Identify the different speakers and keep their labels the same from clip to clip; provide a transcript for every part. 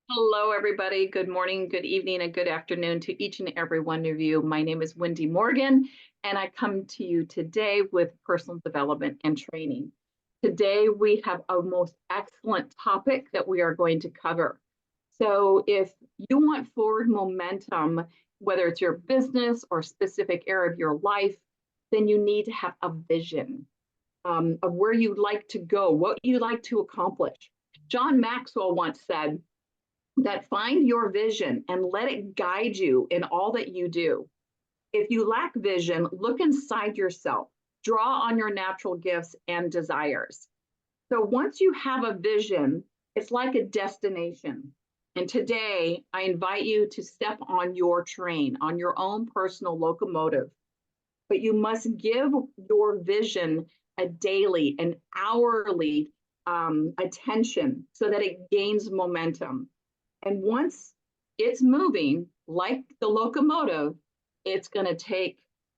Speaker 1: Hello, everybody. Good morning, good evening, and good afternoon to each and every one of you. My name is Wendy Morgan, and I come to you today with personal development and training. Today, we have a most excellent topic that we are going to cover. So if you want forward momentum, whether it's your business or specific area of your life, then you need to have a vision of where you'd like to go, what you'd like to accomplish. John Maxwell once said, that find your vision and let it guide you in all that you do. If you lack vision, look inside yourself, draw on your natural gifts and desires. So once you have a vision, it's like a destination. And today, I invite you to step on your train, on your own personal locomotive. But you must give your vision a daily and hourly attention so that it gains momentum. And once it's moving like the locomotive, it's going to take,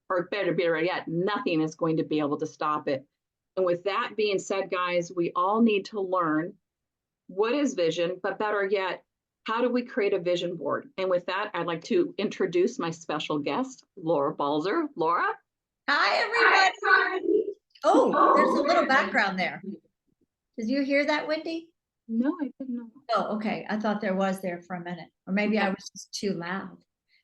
Speaker 1: or better yet, nothing is going to be able to stop it. And with that being said, guys, we all need to learn what is vision, but better yet, how do we create a vision board? And with that, I'd like to introduce my special guest, Laura Balzer. Laura?
Speaker 2: Hi, everybody. Oh, there's a little background there. Did you hear that, Wendy?
Speaker 1: No, I didn't know.
Speaker 2: Oh, okay. I thought there was there for a minute, or maybe I was just too loud.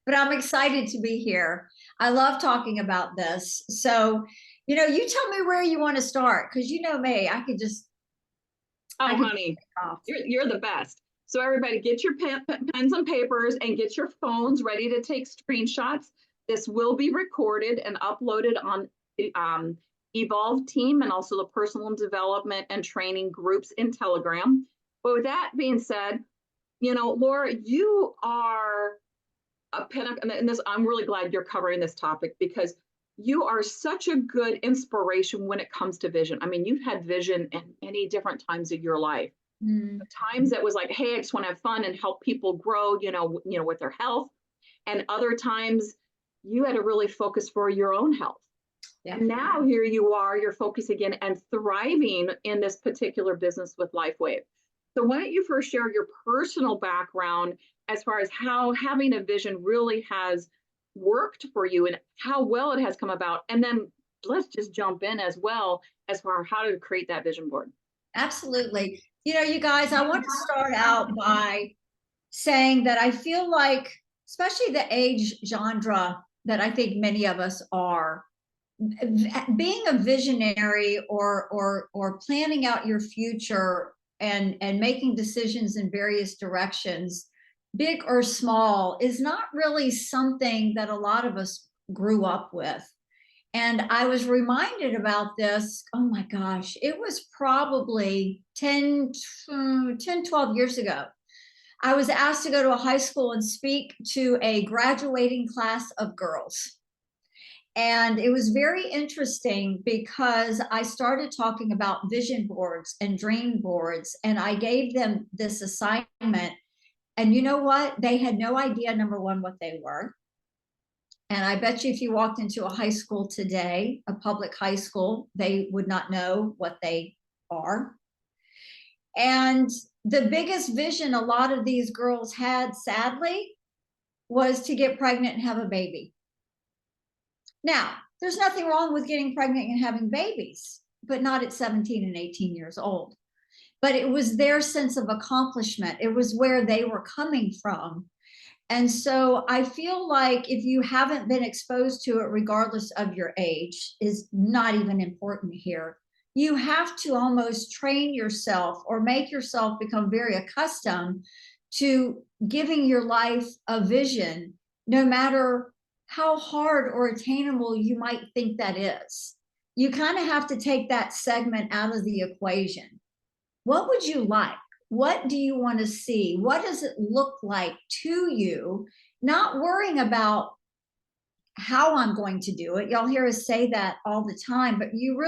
Speaker 2: But I'm excited to be here. I love talking about this. So, you tell me where you want to start, because you know me, I could just.
Speaker 1: Oh, honey, you're the best. So everybody get your pens and papers and get your phones ready to take screenshots. This will be recorded and uploaded on EvolveTeam and also the personal development and training groups in Telegram. But with that being said, Laura, you are a pinnacle, and this, I'm really glad you're covering this topic because you are such a good inspiration when it comes to vision. I mean, you've had vision in many different times of your life. Times that was like, hey, I just want to have fun and help people grow, with their health. And other times you had to really focus for your own health. Yeah. And now here you are, you're focusing again and thriving in this particular business with LifeWave. So why don't you first share your personal background as far as how having a vision really has worked for you and how well it has come about. And then let's just jump in as well as far as how to create that vision board.
Speaker 2: Absolutely. You guys, I want to start out by saying that I feel like, especially the age genre that I think many of us are, being a visionary or planning out your future and making decisions in various directions, big or small, is not really something that a lot of us grew up with. And I was reminded about this, oh my gosh, it was probably 10, 12 years ago. I was asked to go to a high school and speak to a graduating class of girls. And it was very interesting because I started talking about vision boards and dream boards, and I gave them this assignment. And you know what? They had no idea, number one, what they were. And I bet you if you walked into a high school today, a public high school, they would not know what they are. And the biggest vision a lot of these girls had, sadly, was to get pregnant and have a baby. Now, there's nothing wrong with getting pregnant and having babies, but not at 17 and 18 years old. But it was their sense of accomplishment. It was where they were coming from. And so I feel like if you haven't been exposed to it, regardless of your age, is not even important here. You have to almost train yourself or make yourself become very accustomed to giving your life a vision, no matter how hard or attainable you might think that is. You kind of have to take that segment out of the equation. What would you like? What do you want to see? What does it look like to you? Not worrying about how I'm going to do it. Y'all hear us say that all the time, but you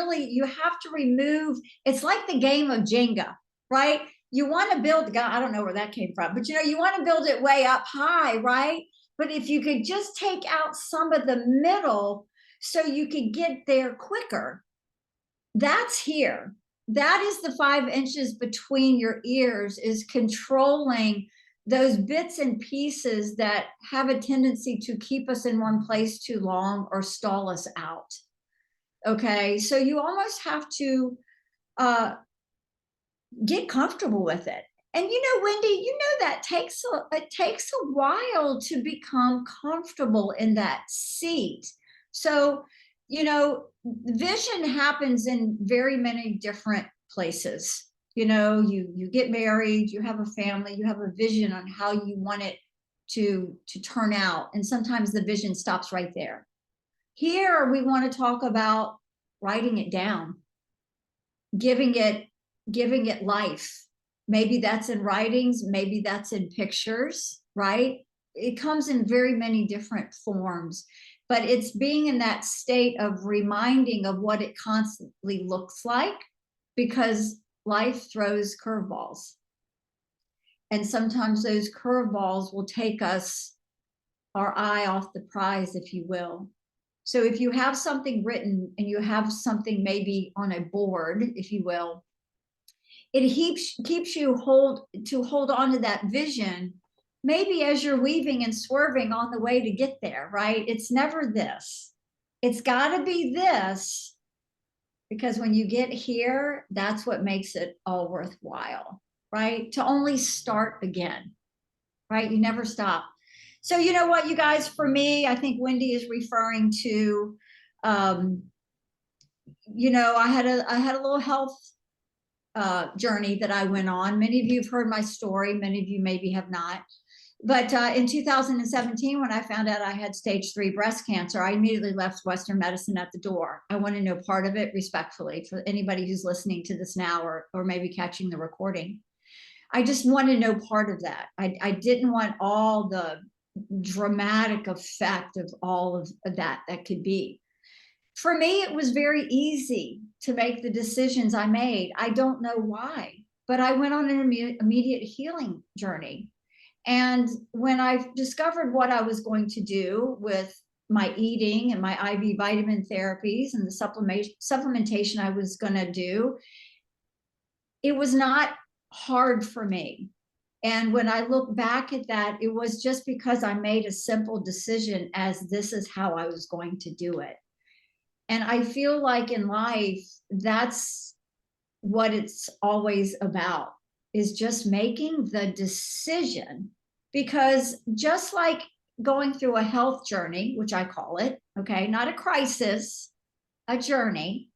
Speaker 2: have to remove, it's like the game of Jenga, right? You want to build, I don't know where that came from, but you want to build it way up high, right? But if you could just take out some of the middle so you could get there quicker, that's here. That is the 5 inches between your ears, is controlling those bits and pieces that have a tendency to keep us in one place too long or stall us out. Okay, so you almost have to get comfortable with it. And Wendy, that it takes a while to become comfortable in that seat. So, vision happens in very many different places. You get married, you have a family, you have a vision on how you want it to turn out, and sometimes the vision stops right there. Here we want to talk about writing it down, giving it life. Maybe that's in writings, maybe that's in pictures, right? It comes in very many different forms, but it's being in that state of reminding of what it constantly looks like, because life throws curveballs. And sometimes those curveballs will take our eye off the prize, if you will. So if you have something written and you have something maybe on a board, if you will, it keeps you hold on to that vision, maybe as you're weaving and swerving on the way to get there, right? It's never this. It's got to be this, because when you get here, that's what makes it all worthwhile, right? To only start again, right? You never stop. So you know what, you guys, for me, I think Wendy is referring to, I had a little health journey that I went on. Many of you have heard my story. Many of you maybe have not. But in 2017, when I found out I had stage 3 breast cancer, I immediately left Western medicine at the door. I want to know part of it, respectfully, for anybody who's listening to this now or maybe catching the recording. I just want to know part of that. I didn't want all the dramatic effect of all of that could be. For me, it was very easy to make the decisions I made. I don't know why, but I went on an immediate healing journey. And when I discovered what I was going to do with my eating and my IV vitamin therapies and the supplementation I was going to do, it was not hard for me. And when I look back at that, it was just because I made a simple decision as this is how I was going to do it. And I feel like in life, that's what it's always about, is just making the decision. Because just like going through a health journey, which I call it, okay, not a crisis, a journey,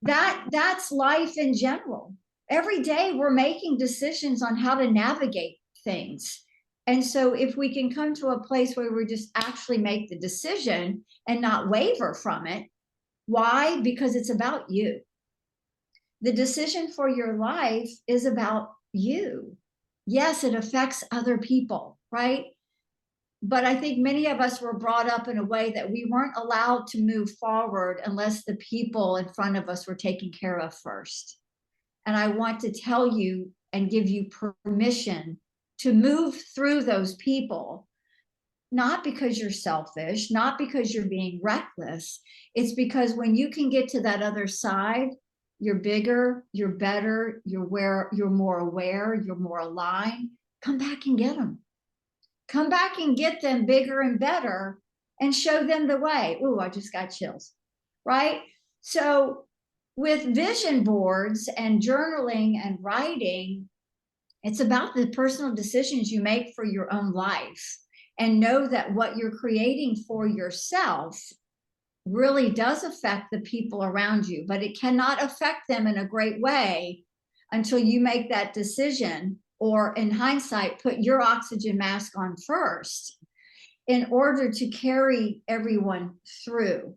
Speaker 2: that's life in general. Every day we're making decisions on how to navigate things. And so if we can come to a place where we just actually make the decision and not waver from it, why? Because it's about you. The decision for your life is about you. Yes, it affects other people, right? But I think many of us were brought up in a way that we weren't allowed to move forward unless the people in front of us were taken care of first. And I want to tell you and give you permission to move through those people, not because you're selfish, not because you're being reckless. It's because when you can get to that other side, you're bigger, you're better, you're more aware, you're more aligned. Come back and get them. Come back and get them bigger and better and show them the way. Ooh, I just got chills, right? So with vision boards and journaling and writing, it's about the personal decisions you make for your own life. And know that what you're creating for yourself really does affect the people around you, but it cannot affect them in a great way until you make that decision, or in hindsight, put your oxygen mask on first in order to carry everyone through,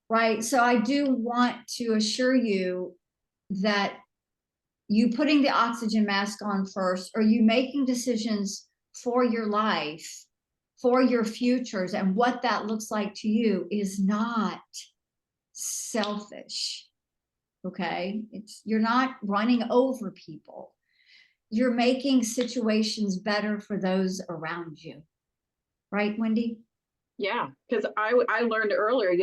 Speaker 2: right? So I do want to assure you that you putting the oxygen mask on first, or you making decisions for your life, for your futures, and what that looks like to you, is not selfish. Okay, you're not running over people. You're making situations better for those around you, right, Wendy?
Speaker 1: Yeah, because I learned earlier,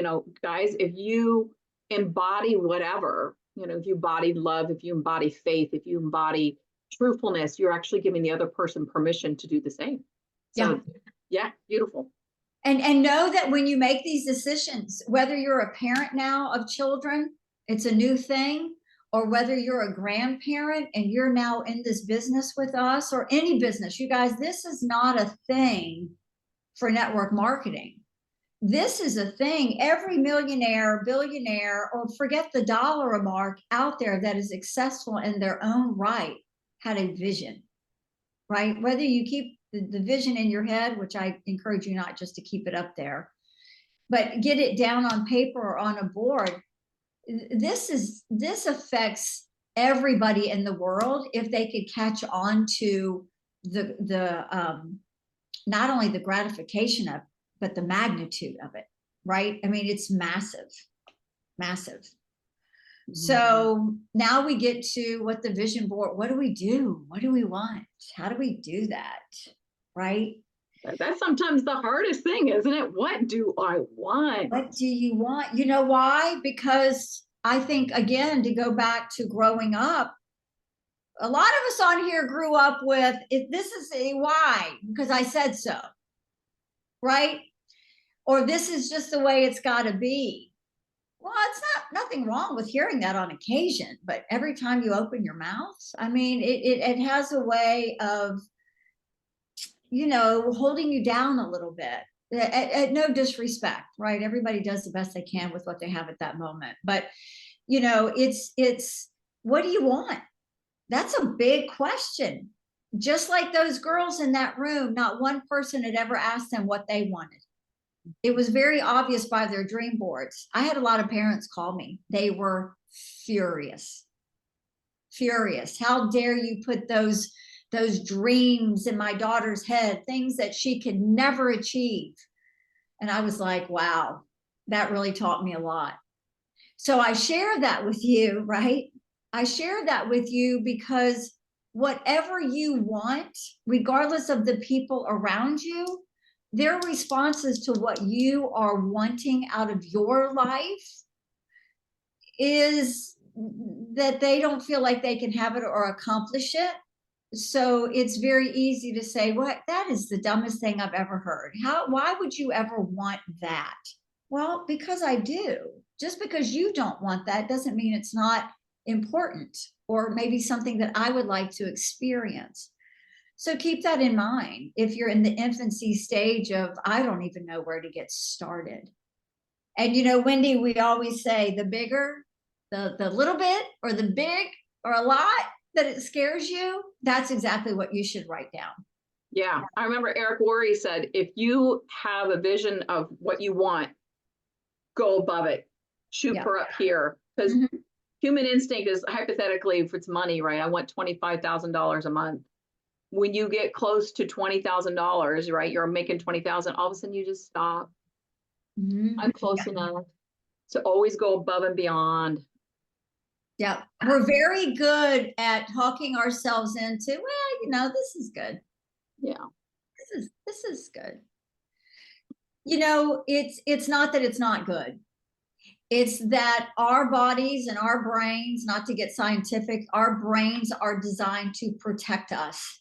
Speaker 1: guys, if you embody whatever, if you embody love, if you embody faith, if you embody truthfulness, you're actually giving the other person permission to do the same. So yeah, beautiful.
Speaker 2: And know that when you make these decisions, whether you're a parent now of children, it's a new thing, or whether you're a grandparent and you're now in this business with us, or any business, you guys, this is not a thing for network marketing. This is a thing. Every millionaire, billionaire, or forget the dollar a mark out there that is successful in their own right had a vision, right? Whether you keep the vision in your head, which I encourage you not just to keep it up there, but get it down on paper or on a board. This affects everybody in the world if they could catch on to the not only the gratification of, but the magnitude of it, right? I mean, it's massive, massive. So now we get to what the vision board, what do we do? What do we want? How do we do that? Right?
Speaker 1: That's sometimes the hardest thing, isn't it? What do I want?
Speaker 2: What do you want? You know why? Because I think, again, to go back to growing up, a lot of us on here grew up with, if this is a why, because I said so, right? Or this is just the way it's got to be. Well, it's nothing wrong with hearing that on occasion, but every time you open your mouth, I mean, it has a way of, you know, holding you down a little bit. At no disrespect, right? Everybody does the best they can with what they have at that moment. But, you know, it's what do you want? That's a big question. Just like those girls in that room, not one person had ever asked them what they wanted. It was very obvious by their dream boards. I had a lot of parents call me. They were furious. Furious. How dare you put those dreams in my daughter's head, things that she could never achieve. And I was like, wow, that really taught me a lot. So I share that with you, right? I share that with you because whatever you want, regardless of the people around you, their responses to what you are wanting out of your life is that they don't feel like they can have it or accomplish it. So it's very easy to say, well, that is the dumbest thing I've ever heard. Why would you ever want that? Well, because I do. Just because you don't want that doesn't mean it's not important, or maybe something that I would like to experience. So keep that in mind if you're in the infancy stage of, I don't even know where to get started. And, you know, Wendy, we always say the bigger, the little bit, or the big, or a lot that it scares you, that's exactly what you should write down.
Speaker 1: Yeah, I remember Eric Worre said, if you have a vision of what you want, go above it, shoot for up here. Because human instinct is, hypothetically, if it's money, right? I want $25,000 a month. When you get close to $20,000, right, you're making 20,000, all of a sudden you just stop. I'm close enough. So always go above and beyond.
Speaker 2: Yeah, we're very good at talking ourselves into, well, you know, this is good.
Speaker 1: Yeah,
Speaker 2: this is good. You know, it's not that it's not good. It's that our bodies and our brains, not to get scientific, our brains are designed to protect us.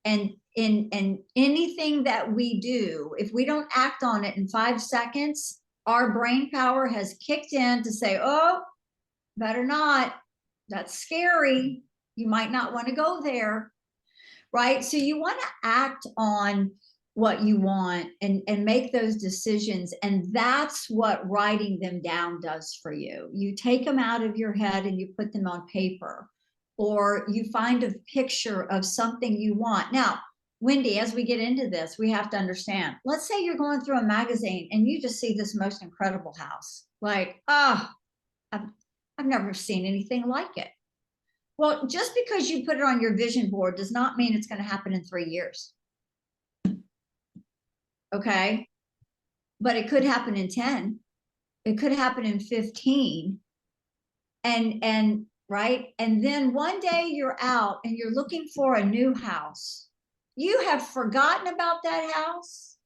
Speaker 2: And in anything that we do, if we don't act on it in 5 seconds, our brain power has kicked in to say, oh, better not. That's scary. You might not want to go there, right? So you want to act on what you want and make those decisions. And that's what writing them down does for you. You take them out of your head and you put them on paper, or you find a picture of something you want. Now, Wendy, as we get into this, we have to understand, let's say you're going through a magazine and you just see this most incredible house. Like, oh, I've never seen anything like it. Well, just because you put it on your vision board does not mean it's going to happen in 3 years. Okay. But it could happen in 10. It could happen in 15. And right. And then one day you're out and you're looking for a new house. You have forgotten about that house.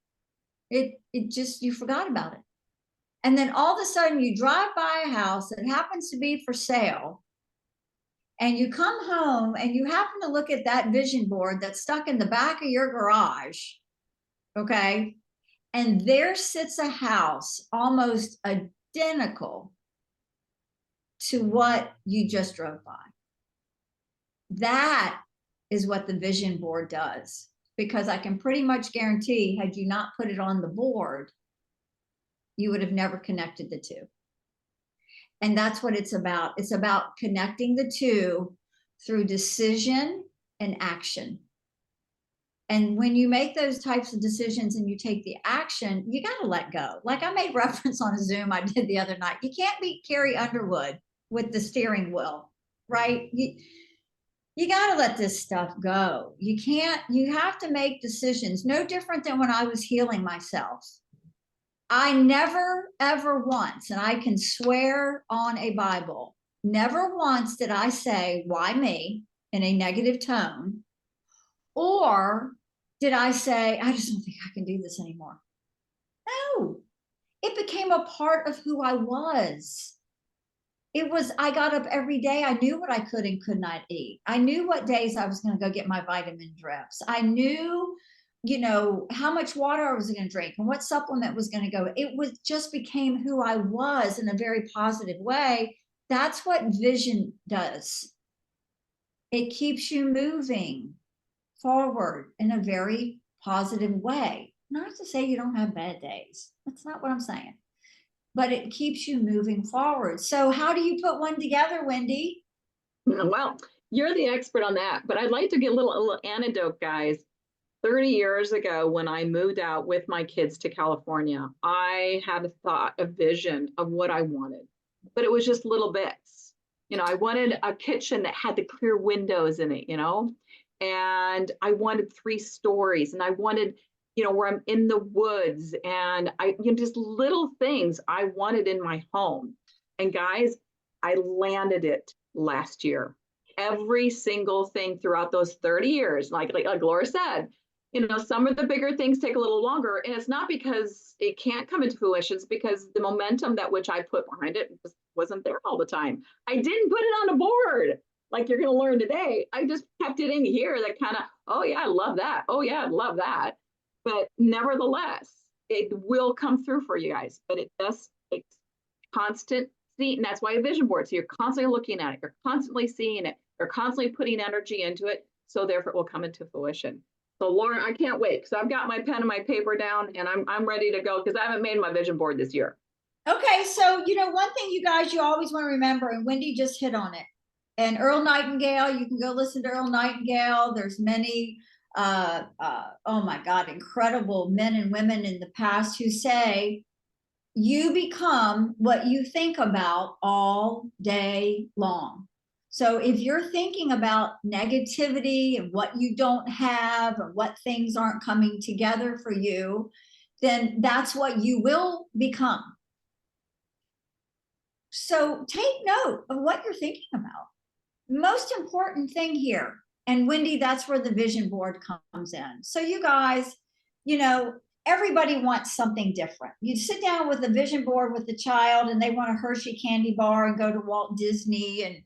Speaker 2: It just, you forgot about it. And then all of a sudden you drive by a house that happens to be for sale. and you come home and you happen to look at that vision board that's stuck in the back of your garage, okay, and there sits a house almost identical to what you just drove by. That is what the vision board does, because I can pretty much guarantee, had you not put it on the board, you would have never connected the two. And that's what it's about. It's about connecting the two through decision and action. And when you make those types of decisions and you take the action, you got to let go. Like I made reference on a Zoom I did the other night. You can't beat Carrie Underwood with the steering wheel, right? You got to let this stuff go. You have to make decisions. No different than when I was healing myself. I never, ever once, and I can swear on a Bible, never once did I say, why me, in a negative tone, or did I say, I just don't think I can do this anymore. No, it became a part of who I was. I got up every day. I knew what I could and could not eat. I knew what days I was going to go get my vitamin drips. I knew, how much water I was going to drink and what supplement was going to go. It was just became who I was in a very positive way. That's what vision does. It keeps you moving forward in a very positive way. Not to say you don't have bad days. That's not what I'm saying. But it keeps you moving forward. So how do you put one together, Wendy?
Speaker 1: Well, you're the expert on that, but I'd like to get a little anecdote, guys. 30 years ago, when I moved out with my kids to California, I had a thought, a vision of what I wanted, but it was just little bits. I wanted a kitchen that had the clear windows in it, and I wanted 3 stories, and I wanted, where I'm in the woods, and just little things I wanted in my home. And guys, I landed it last year. Every single thing throughout those 30 years, like Laura said, some of the bigger things take a little longer, and it's not because it can't come into fruition. It's because the momentum that which I put behind it just wasn't there all the time. I didn't put it on a board like you're going to learn today. I just kept it in here that kind of, oh yeah, I love that. Oh yeah, I love that. But nevertheless, it will come through for you guys. But it does take constant see, and that's why a vision board. So you're constantly looking at it, you're constantly seeing it, you're constantly putting energy into it. So therefore, it will come into fruition. So Laura, I can't wait because I've got my pen and my paper down, and I'm ready to go because I haven't made my vision board this year.
Speaker 2: Okay, so one thing you guys, you always want to remember, and Wendy just hit on it. And Earl Nightingale, you can go listen to Earl Nightingale. There's many, oh my God, incredible men and women in the past who say, you become what you think about all day long. So if you're thinking about negativity and what you don't have and what things aren't coming together for you, then that's what you will become. So take note of what you're thinking about. Most important thing here, and Wendy, that's where the vision board comes in. So you guys, everybody wants something different. You sit down with a vision board with the child and they want a Hershey candy bar and go to Walt Disney and,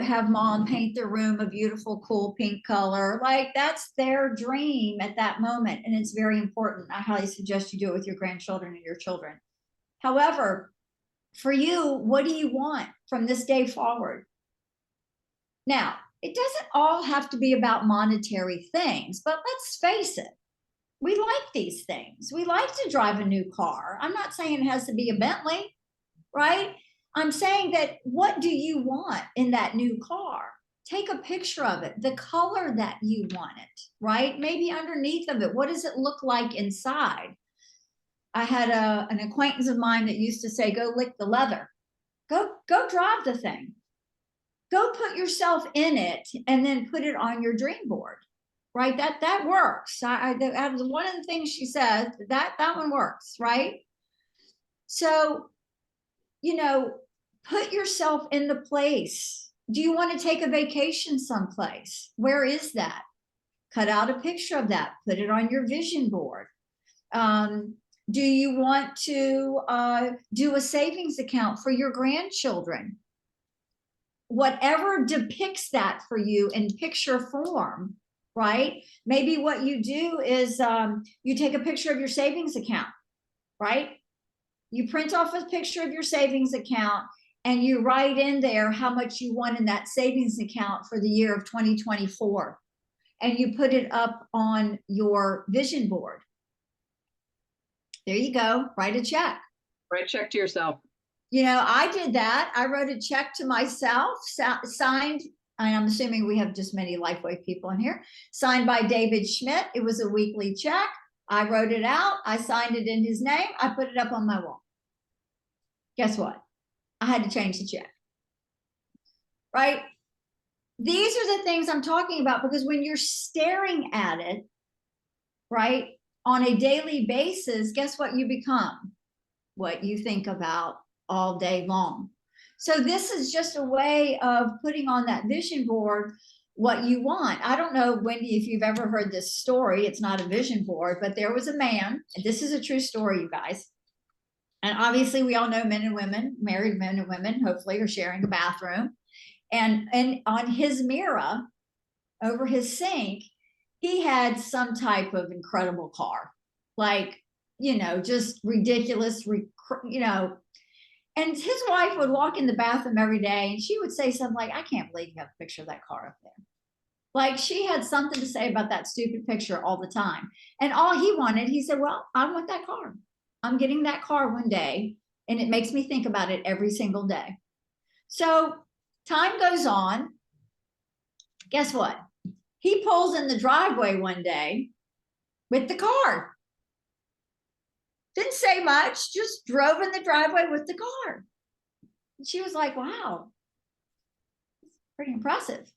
Speaker 2: have mom paint their room a beautiful, cool pink color. Like that's their dream at that moment. And it's very important. I highly suggest you do it with your grandchildren and your children. However, for you, what do you want from this day forward? Now, it doesn't all have to be about monetary things, but let's face it. We like these things. We like to drive a new car. I'm not saying it has to be a Bentley, right? I'm saying that what do you want in that new car? Take a picture of it, the color that you want it, right? Maybe underneath of it, what does it look like inside? I had an acquaintance of mine that used to say, go lick the leather. Go drive the thing. Go put yourself in it and then put it on your dream board. Right, that works. One of the things she said, that one works, right? So, put yourself in the place. Do you want to take a vacation someplace? Where is that? Cut out a picture of that. Put it on your vision board. Do you want to do a savings account for your grandchildren? whatever depicts that for you in picture form, right? Maybe what you do is you take a picture of your savings account, right? You print off a picture of your savings account and you write in there how much you want in that savings account for the year of 2024. And you put it up on your vision board. There you go. Write a check.
Speaker 1: Write a check to yourself.
Speaker 2: You know, I did that. I wrote a check to myself, signed, and I'm assuming we have just many Lifeway people in here, signed by David Schmidt. It was a weekly check. I wrote it out. I signed it in his name. I put it up on my wall. Guess what? I had to change the check. Right? These are the things I'm talking about, because when you're staring at it, right, on a daily basis, guess what you become? What you think about all day long. So this is just a way of putting on that vision board what you want. I don't know, Wendy, if you've ever heard this story. It's not a vision board, but there was a man, and this is a true story, you guys. And obviously we all know men and women, married men and women, hopefully, are sharing a bathroom. And on his mirror, over his sink, he had some type of incredible car, like, you know, just ridiculous, you know. And his wife would walk in the bathroom every day and she would say something like, I can't believe you have a picture of that car up there. Like, she had something to say about that stupid picture all the time. And all he wanted, he said, well, I want that car. I'm getting that car one day. And it makes me think about it every single day. So time goes on. Guess what? He pulls in the driveway one day with the car. Didn't say much, just drove in the driveway with the car. And she was like, wow, pretty impressive.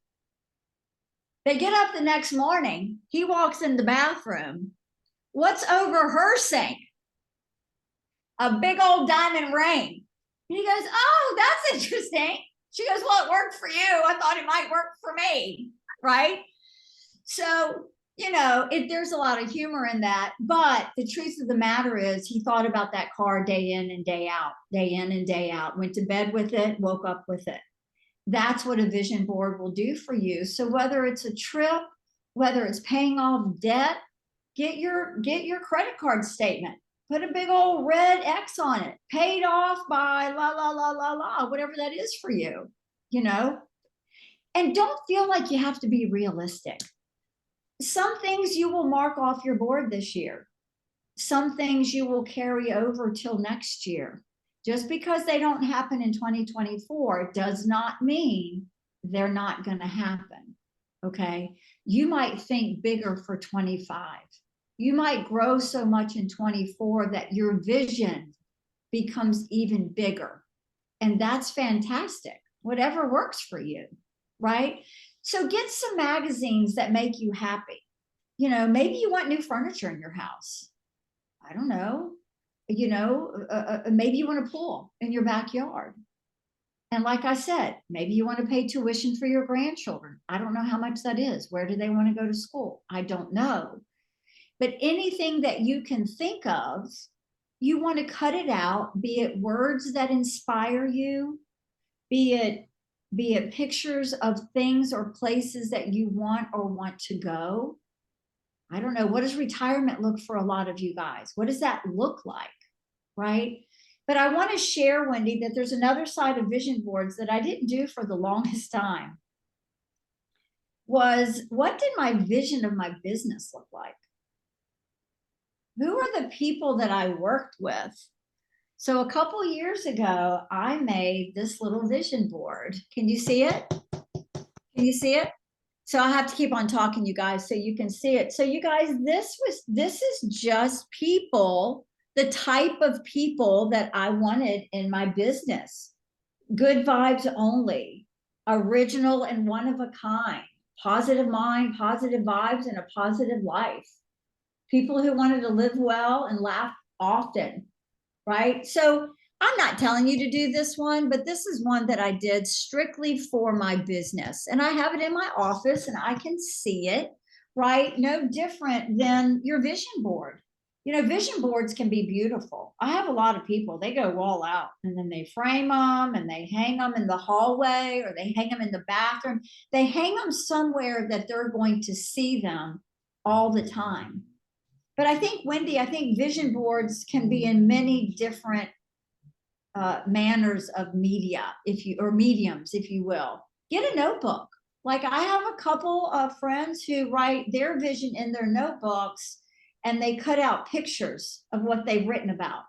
Speaker 2: They get up the next morning. He walks in the bathroom. What's over her sink? A big old diamond ring. And he goes, oh, that's interesting. She goes, well, it worked for you. I thought it might work for me, right? So, you know, there's a lot of humor in that, but the truth of the matter is he thought about that car day in and day out, went to bed with it, woke up with it. That's what a vision board will do for you. So whether it's a trip, whether it's paying off debt, get your credit card statement, put a big old red X on it, paid off by la, la, la, la, la, whatever that is for you, you know, and don't feel like you have to be realistic. Some things you will mark off your board this year. Some things you will carry over till next year. Just because they don't happen in 2024 does not mean they're not going to happen. Okay. You might think bigger for 25. You might grow so much in 24 that your vision becomes even bigger. And that's fantastic. Whatever works for you, right? So get some magazines that make you happy. You know, maybe you want new furniture in your house. I don't know. You know, maybe you want a pool in your backyard. And like I said, maybe you want to pay tuition for your grandchildren. I don't know how much that is. Where do they want to go to school? I don't know. But anything that you can think of, you want to cut it out, be it words that inspire you, be it pictures of things or places that you want or want to go. I don't know. What does retirement look for a lot of you guys? What does that look like? Right? But I want to share, Wendy, that there's another side of vision boards that I didn't do for the longest time. Was, what did my vision of my business look like? Who are the people that I worked with? So a couple years ago, I made this little vision board. Can you see it? Can you see it? So I have to keep on talking, you guys, so you can see it. So you guys, this is just people, the type of people that I wanted in my business. Good vibes only, original and one of a kind, positive mind, positive vibes, and a positive life. People who wanted to live well and laugh often, right? So I'm not telling you to do this one, but this is one that I did strictly for my business. And I have it in my office and I can see it, right? No different than your vision board. You know, vision boards can be beautiful. I have a lot of people, they go all out and then they frame them and they hang them in the hallway or they hang them in the bathroom. They hang them somewhere that they're going to see them all the time. But I think, Wendy, I think vision boards can be in many different manners of media, or mediums, if you will. Get a notebook. Like I have a couple of friends who write their vision in their notebooks and they cut out pictures of what they've written about.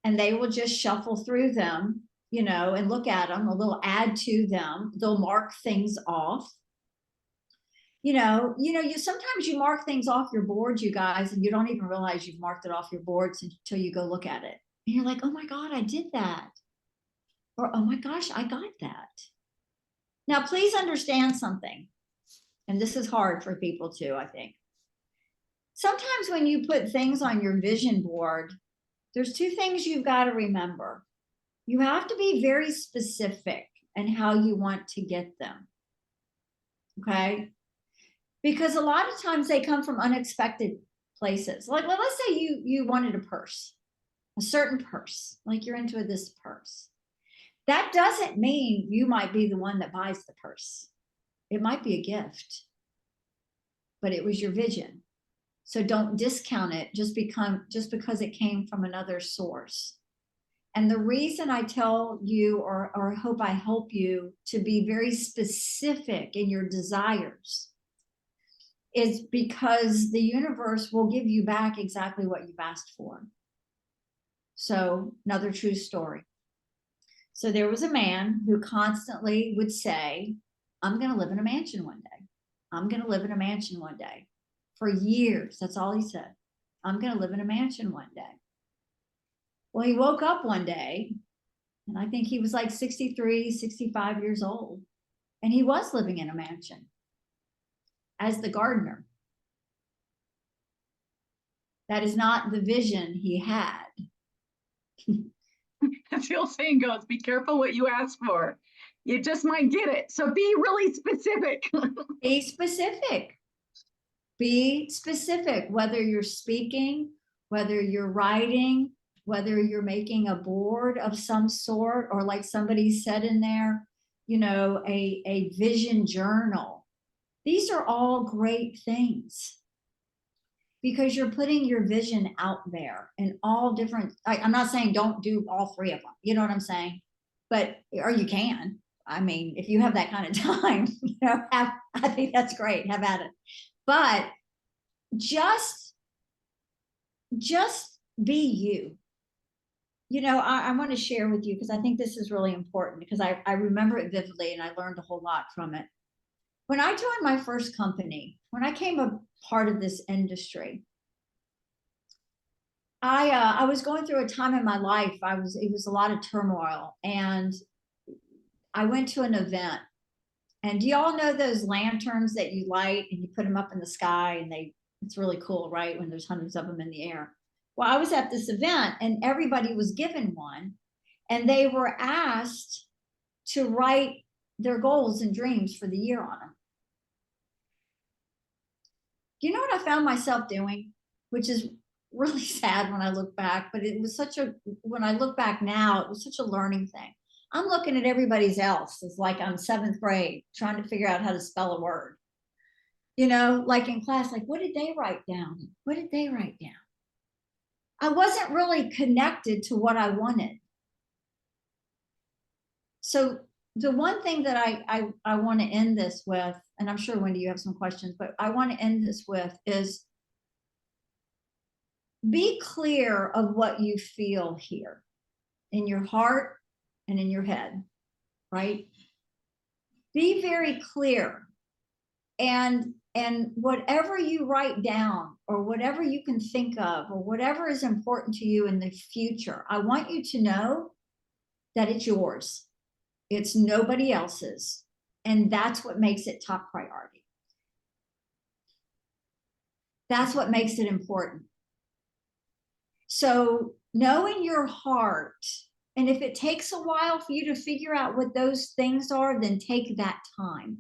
Speaker 2: And they will just shuffle through them, you know, and look at them, or they'll add to them. They'll mark things off. You sometimes you mark things off your board, you guys, and you don't even realize you've marked it off your boards until you go look at it. And you're like, oh my God, I did that. Or, oh my gosh, I got that. Now, please understand something. And this is hard for people too, I think. Sometimes when you put things on your vision board, there's two things you've got to remember. You have to be very specific in how you want to get them. Okay? Because a lot of times they come from unexpected places. Like, well, let's say you wanted a purse, a certain purse, like you're into this purse. That doesn't mean you might be the one that buys the purse. It might be a gift, but it was your vision. So don't discount it just because it came from another source. And the reason I tell you, or hope I help you to be very specific in your desires, is because the universe will give you back exactly what you've asked for. So, another true story. So there was a man who constantly would say, I'm going to live in a mansion one day. I'm going to live in a mansion one day. For years, that's all he said. I'm going to live in a mansion one day. Well, he woke up one day, and I think he was like 63, 65 years old, and he was living in a mansion as the gardener. That is not the vision he had.
Speaker 1: As the old saying goes, be careful what you ask for. You just might get it. So be really specific.
Speaker 2: Be specific. Be specific, whether you're speaking, whether you're writing, whether you're making a board of some sort, or like somebody said in there, a vision journal. These are all great things because you're putting your vision out there in all different, I'm not saying don't do all three of them, you know what I'm saying? Or you can. I mean, if you have that kind of time, I think that's great, have at it. But just be you. I want to share with you because I think this is really important because I remember it vividly and I learned a whole lot from it. When I joined my first company, when I came a part of this industry, I was going through a time in my life. It was a lot of turmoil, and I went to an event. And do y'all know those lanterns that you light and you put them up in the sky and it's really cool, right? When there's hundreds of them in the air. Well, I was at this event and everybody was given one and they were asked to write their goals and dreams for the year on them. Do you know what I found myself doing? Which is really sad when I look back, but it was when I look back now, it was such a learning thing. I'm looking at everybody's else. It's like I'm 7th grade trying to figure out how to spell a word. Like in class, like, what did they write down? What did they write down? I wasn't really connected to what I wanted. So the one thing that I want to end this with, and I'm sure, Wendy, you have some questions, but I want to end this with is be clear of what you feel here in your heart and in your head, right? Be very clear. And whatever you write down or whatever you can think of or whatever is important to you in the future, I want you to know that it's yours. It's nobody else's. And that's what makes it top priority. That's what makes it important. So know in your heart, and if it takes a while for you to figure out what those things are, then take that time.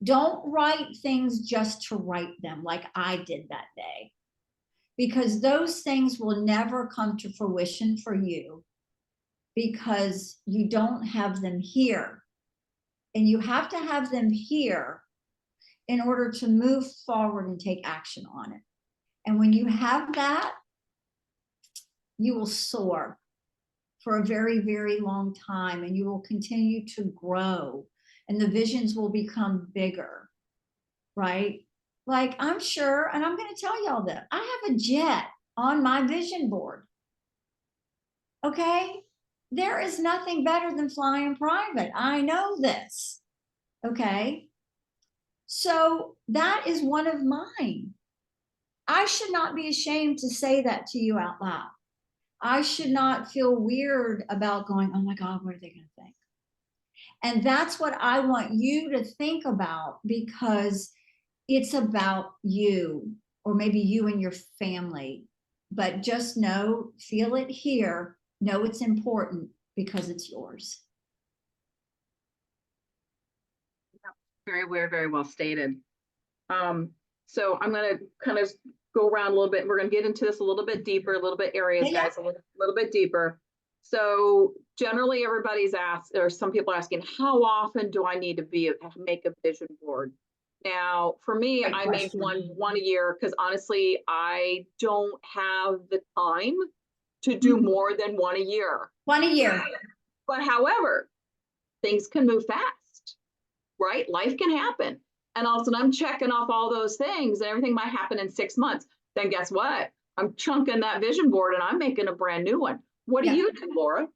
Speaker 2: Don't write things just to write them like I did that day. because those things will never come to fruition for you because you don't have them here. And you have to have them here in order to move forward and take action on it. And when you have that, you will soar for a very, very long time, and you will continue to grow, and the visions will become bigger, right? Like, I'm sure, and I'm going to tell y'all that I have a jet on my vision board. Okay. There is nothing better than flying private. I know this. Okay. So that is one of mine. I should not be ashamed to say that to you out loud. I should not feel weird about going, oh my God, what are they going to think? And that's what I want you to think about, because it's about you, or maybe you and your family. But just know, feel it here, know it's important because it's yours.
Speaker 1: Very, very, very well stated. So I'm going to kind of go around a little bit. We're going to get into this a little bit deeper, a little bit areas,
Speaker 2: Yeah.
Speaker 1: guys, a little bit deeper. So generally everybody's asked, or some people are asking, how often do I need to make a vision board? Now, for me,
Speaker 2: Great
Speaker 1: I make
Speaker 2: question.
Speaker 1: one a year, because honestly, I don't have the time to do more than one a year.
Speaker 2: One a year.
Speaker 1: But however, things can move fast, right? Life can happen. And all of a sudden I'm checking off all those things, and everything might happen in 6 months. Then guess what? I'm chunking that vision board and I'm making a brand new one. What do you do, Laura?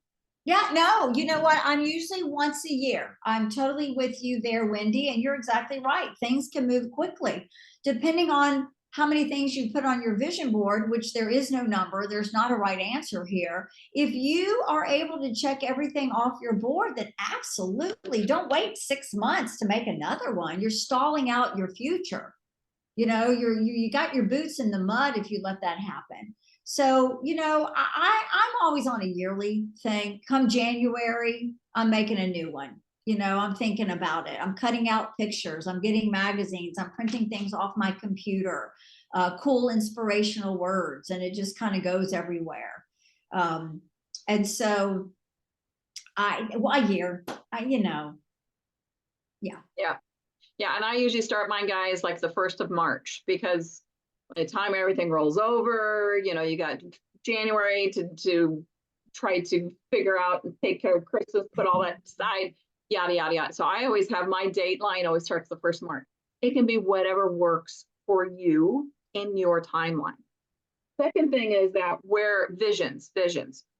Speaker 2: Yeah, no, you know what? I'm usually once a year. I'm totally with you there, Wendy. And you're exactly right. Things can move quickly depending on how many things you put on your vision board, which there is no number. There's not a right answer here. If you are able to check everything off your board, then absolutely don't wait 6 months to make another one. You're stalling out your future. You know, you got your boots in the mud if you let that happen. So, you know, I'm always on a yearly thing. Come January, I'm making a new one. You know, I'm thinking about it. I'm cutting out pictures. I'm getting magazines. I'm printing things off my computer, cool inspirational words, and it just kind of goes everywhere. And so a year, you know, yeah.
Speaker 1: Yeah. Yeah. And I usually start mine, guys, like the 1st of March, because by the time everything rolls over, you know, you got January to try to figure out and take care of Christmas, put all that aside, yada, yada, yada. So I always have my date line always starts the 1st of March. It can be whatever works for you in your timeline. Second thing is that where visions,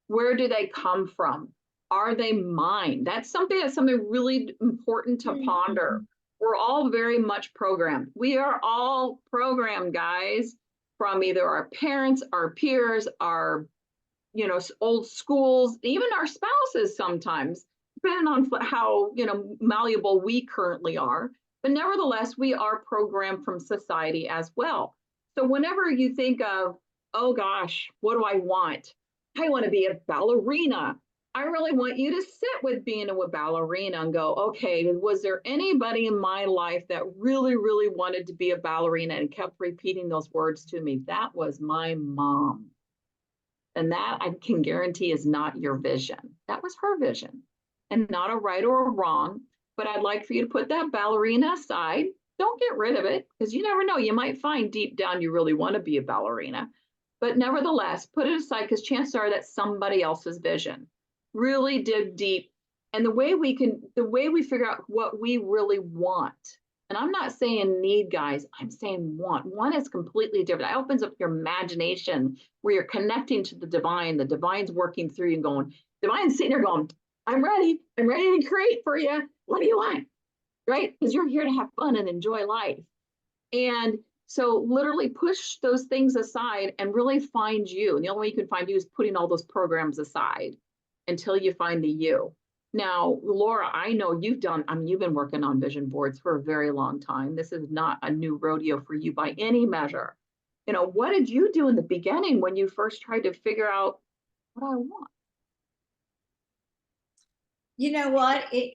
Speaker 1: where do they come from? Are they mine? That's something really important to ponder. We're all very much programmed. We are all programmed, guys, from either our parents, our peers, our, you know, old schools, even our spouses sometimes, depending on how, you know, malleable we currently are. But nevertheless, we are programmed from society as well. So whenever you think of, oh gosh, what do I want? I want to be a ballerina. I really want you to sit with being a ballerina and go, okay, was there anybody in my life that really, really wanted to be a ballerina and kept repeating those words to me? That was my mom. And that I can guarantee is not your vision. That was her vision, and not a right or a wrong. But I'd like for you to put that ballerina aside. Don't get rid of it, because you never know. You might find deep down you really want to be a ballerina. But nevertheless, put it aside, because chances are that's somebody else's vision. Really dig deep. And the way we figure out what we really want, and I'm not saying need, guys, I'm saying want. One is completely different. That opens up your imagination, where you're connecting to the divine's working through you and going, divine's sitting there going, I'm ready to create for you. What do you want? Right? Because you're here to have fun and enjoy life. And so literally push those things aside and really find you. And the only way you can find you is putting all those programs aside until you find the you. Now, Laura, I know you've been working on vision boards for a very long time. This is not a new rodeo for you by any measure. You know, what did you do in the beginning when you first tried to figure out what I want?
Speaker 2: You know what? You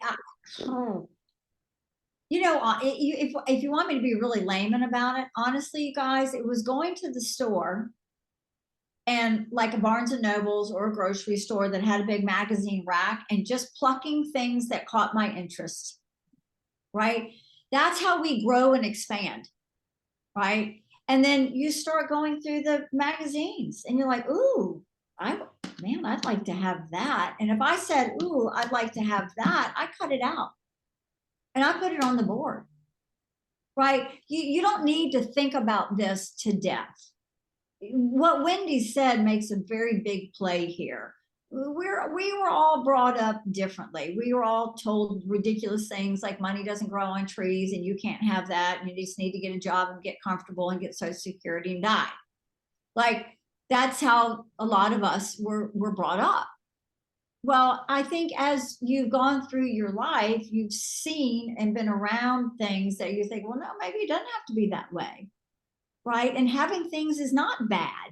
Speaker 2: know, if you want me to be really layman about it, honestly, you guys, it was going to the store and like a Barnes and Nobles or a grocery store that had a big magazine rack, and just plucking things that caught my interest, right? That's how we grow and expand, right? And then you start going through the magazines and you're like, ooh, man, I'd like to have that. And if I said, ooh, I'd like to have that, I cut it out and I put it on the board, right? You don't need to think about this to death. What Wendy said makes a very big play here. We were all brought up differently. We were all told ridiculous things like money doesn't grow on trees and you can't have that. And you just need to get a job and get comfortable and get Social Security and die. Like, that's how a lot of us were brought up. Well, I think as you've gone through your life, you've seen and been around things that you think, well, no, maybe it doesn't have to be that way, right? And having things is not bad,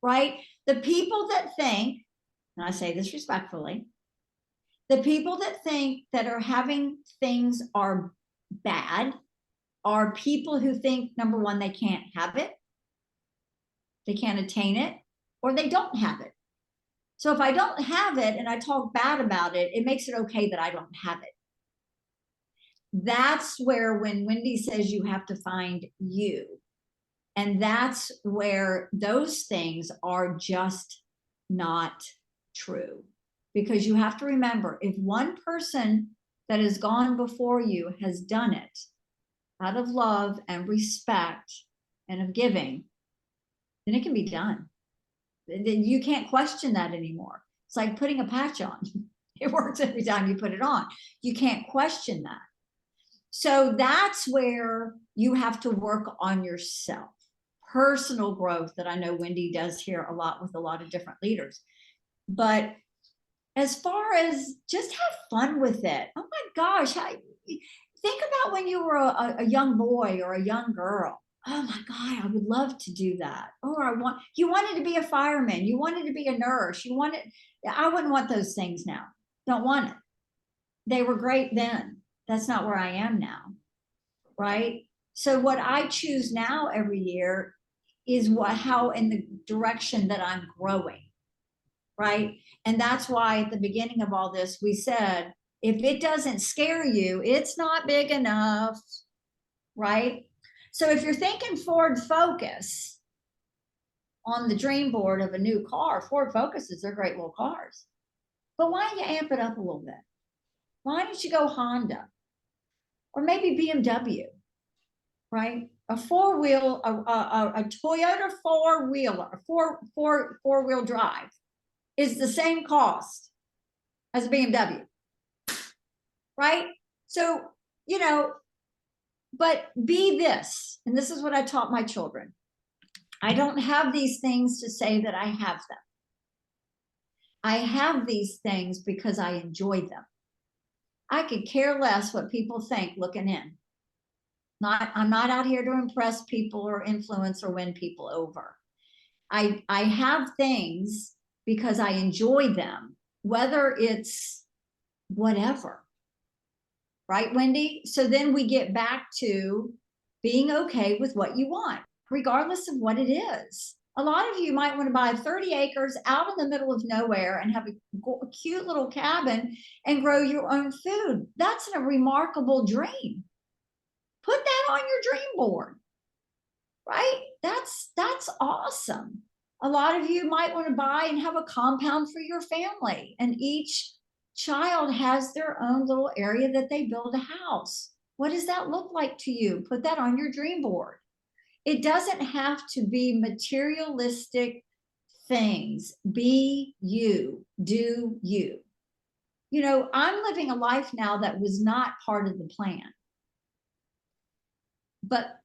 Speaker 2: right? The people that think, and I say this respectfully, the people that think that are having things are bad are people who think, number one, they can't have it, they can't attain it, or they don't have it. So if I don't have it and I talk bad about it, it makes it okay that I don't have it. That's where, when Wendy says you have to find you, and that's where those things are just not true. Because you have to remember, if one person that has gone before you has done it out of love and respect and of giving, then it can be done. You can't question that anymore. It's like putting a patch on. It works every time you put it on. You can't question that. So that's where you have to work on yourself. Personal growth that I know Wendy does here a lot with a lot of different leaders. But as far as just have fun with it. Oh my gosh. Think about when you were a young boy or a young girl. Oh my God, I would love to do that. Or you wanted to be a fireman. You wanted to be a nurse. I wouldn't want those things now. Don't want it. They were great then. That's not where I am now, right? So what I choose now every year is how in the direction that I'm growing, right? And that's why at the beginning of all this, we said, if it doesn't scare you, it's not big enough, right? So if you're thinking Ford Focus on the dream board of a new car, Ford Focuses are great little cars. But why don't you amp it up a little bit? Why don't you go Honda? Or maybe BMW, right? A four-wheel, a Toyota four-wheeler, four-wheel drive is the same cost as a BMW, right? So, but be this, and this is what I taught my children. I don't have these things to say that I have them. I have these things because I enjoy them. I could care less what people think looking in. I'm not out here to impress people or influence or win people over. I have things because I enjoy them, whether it's whatever. Right, Wendy? So then we get back to being okay with what you want, regardless of what it is. A lot of you might want to buy 30 acres out in the middle of nowhere and have a cute little cabin and grow your own food. That's a remarkable dream. Put that on your dream board, right? That's awesome. A lot of you might want to buy and have a compound for your family, and each child has their own little area that they build a house. What does that look like to you? Put that on your dream board. It doesn't have to be materialistic things. Be you, do you. I'm living a life now that was not part of the plan. But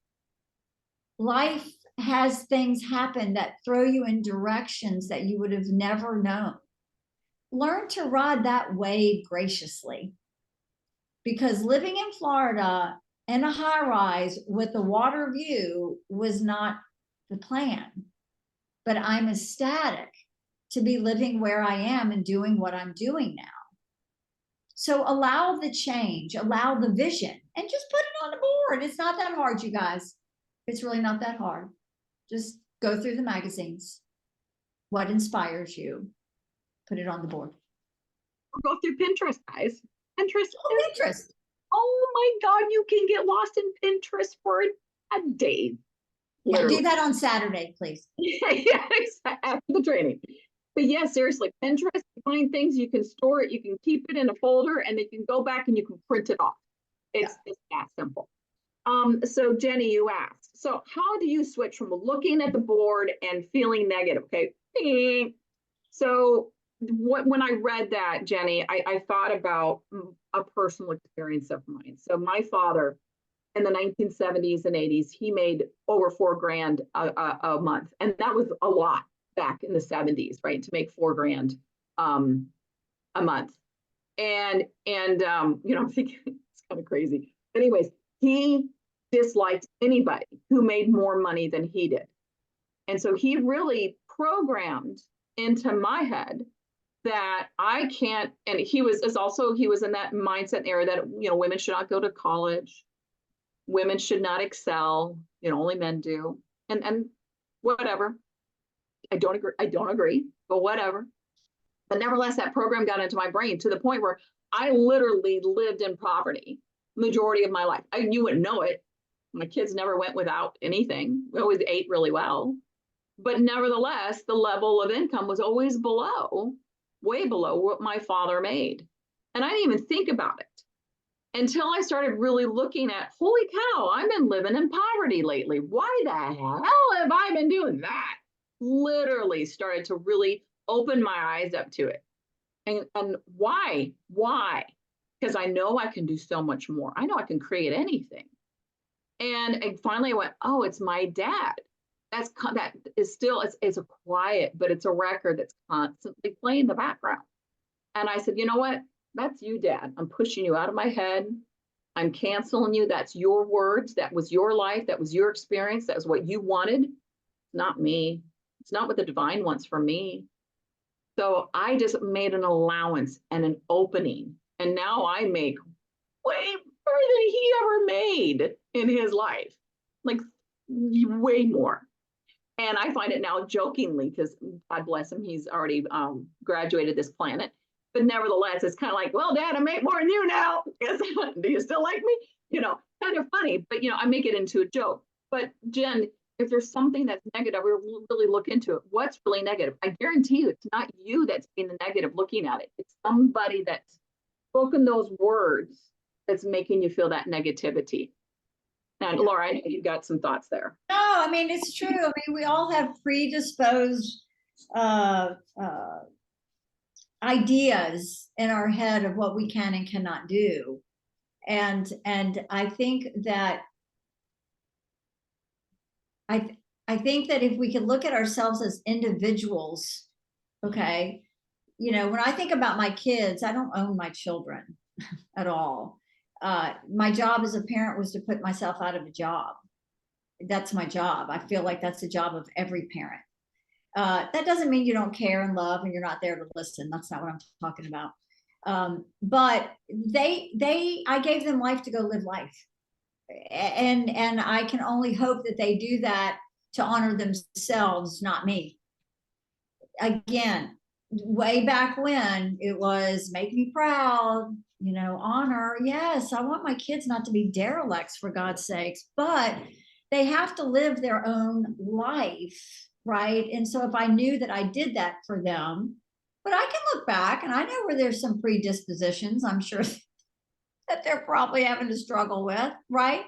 Speaker 2: life has things happen that throw you in directions that you would have never known. Learn to ride that wave graciously, because living in Florida in a high rise with a water view was not the plan. But I'm ecstatic to be living where I am and doing what I'm doing now. So allow the change, allow the vision, and just put it on the board. It's not that hard, you guys. It's really not that hard. Just go through the magazines. What inspires you? Put it on the board.
Speaker 1: We'll go through Pinterest, guys. Pinterest.
Speaker 2: Oh, Pinterest.
Speaker 1: Oh my God, you can get lost in Pinterest for a day.
Speaker 2: Yeah,
Speaker 1: Literally.
Speaker 2: do that on Saturday, please.
Speaker 1: Yeah, after the training. But yeah, seriously, Pinterest, you find things, you can store it, you can keep it in a folder, and then you can go back and you can print it off. It's that simple. So Jenny, you asked, so how do you switch from looking at the board and feeling negative? Okay. So when I read that, Jenny, I thought about a personal experience of mine. So my father in the 1970s and 80s, he made over $4,000 a month. And that was a lot back in the 70s, right? To make $4,000 a month. And I'm thinking it's kind of crazy. Anyways, he disliked anybody who made more money than he did. And so he really programmed into my head that I can't, and he was in that mindset era that, women should not go to college. Women should not excel, only men do. And whatever. I don't agree, but whatever. But nevertheless, that program got into my brain to the point where I literally lived in poverty majority of my life. You wouldn't know it. My kids never went without anything. We always ate really well. But nevertheless, the level of income was always way below what my father made. And I didn't even think about it until I started really looking at, holy cow, I've been living in poverty lately. Why the hell have I been doing that? Literally started to really open my eyes up to it. And why? Because I know I can do so much more. I know I can create anything. And finally I went, oh, it's my dad. That is still, it's a quiet, but it's a record that's constantly playing in the background. And I said, you know what? That's you, Dad. I'm pushing you out of my head. I'm canceling you. That's your words. That was your life. That was your experience. That was what you wanted. Not me. It's not what the divine wants for me. So I just made an allowance and an opening. And now I make way more than he ever made in his life. Like way more. And I find it now jokingly, because God bless him, he's already graduated this planet. But nevertheless, it's kind of like, well, Dad, I make more than you now. Do you still like me? Kind of funny, but I make it into a joke. But Jen, if there's something that's negative, we really look into it. What's really negative? I guarantee you, it's not you that's being the negative looking at it. It's somebody that's spoken those words that's making you feel that negativity. And Laura, I know you've got some thoughts there.
Speaker 2: No, I mean, it's true. I mean, we all have predisposed ideas in our head of what we can and cannot do. And I think that I think that if we could look at ourselves as individuals, okay, when I think about my kids, I don't own my children at all. My job as a parent was to put myself out of a job. That's my job. I feel like that's the job of every parent. That doesn't mean you don't care and love and you're not there to listen. That's not what I'm talking about. But I gave them life to go live life. And I can only hope that they do that to honor themselves, not me. Again, way back when it was make me proud, honor. Yes, I want my kids not to be derelicts, for God's sakes, but they have to live their own life, right? And so if I knew that I did that for them, but I can look back and I know where there's some predispositions, I'm sure that they're probably having to struggle with, right?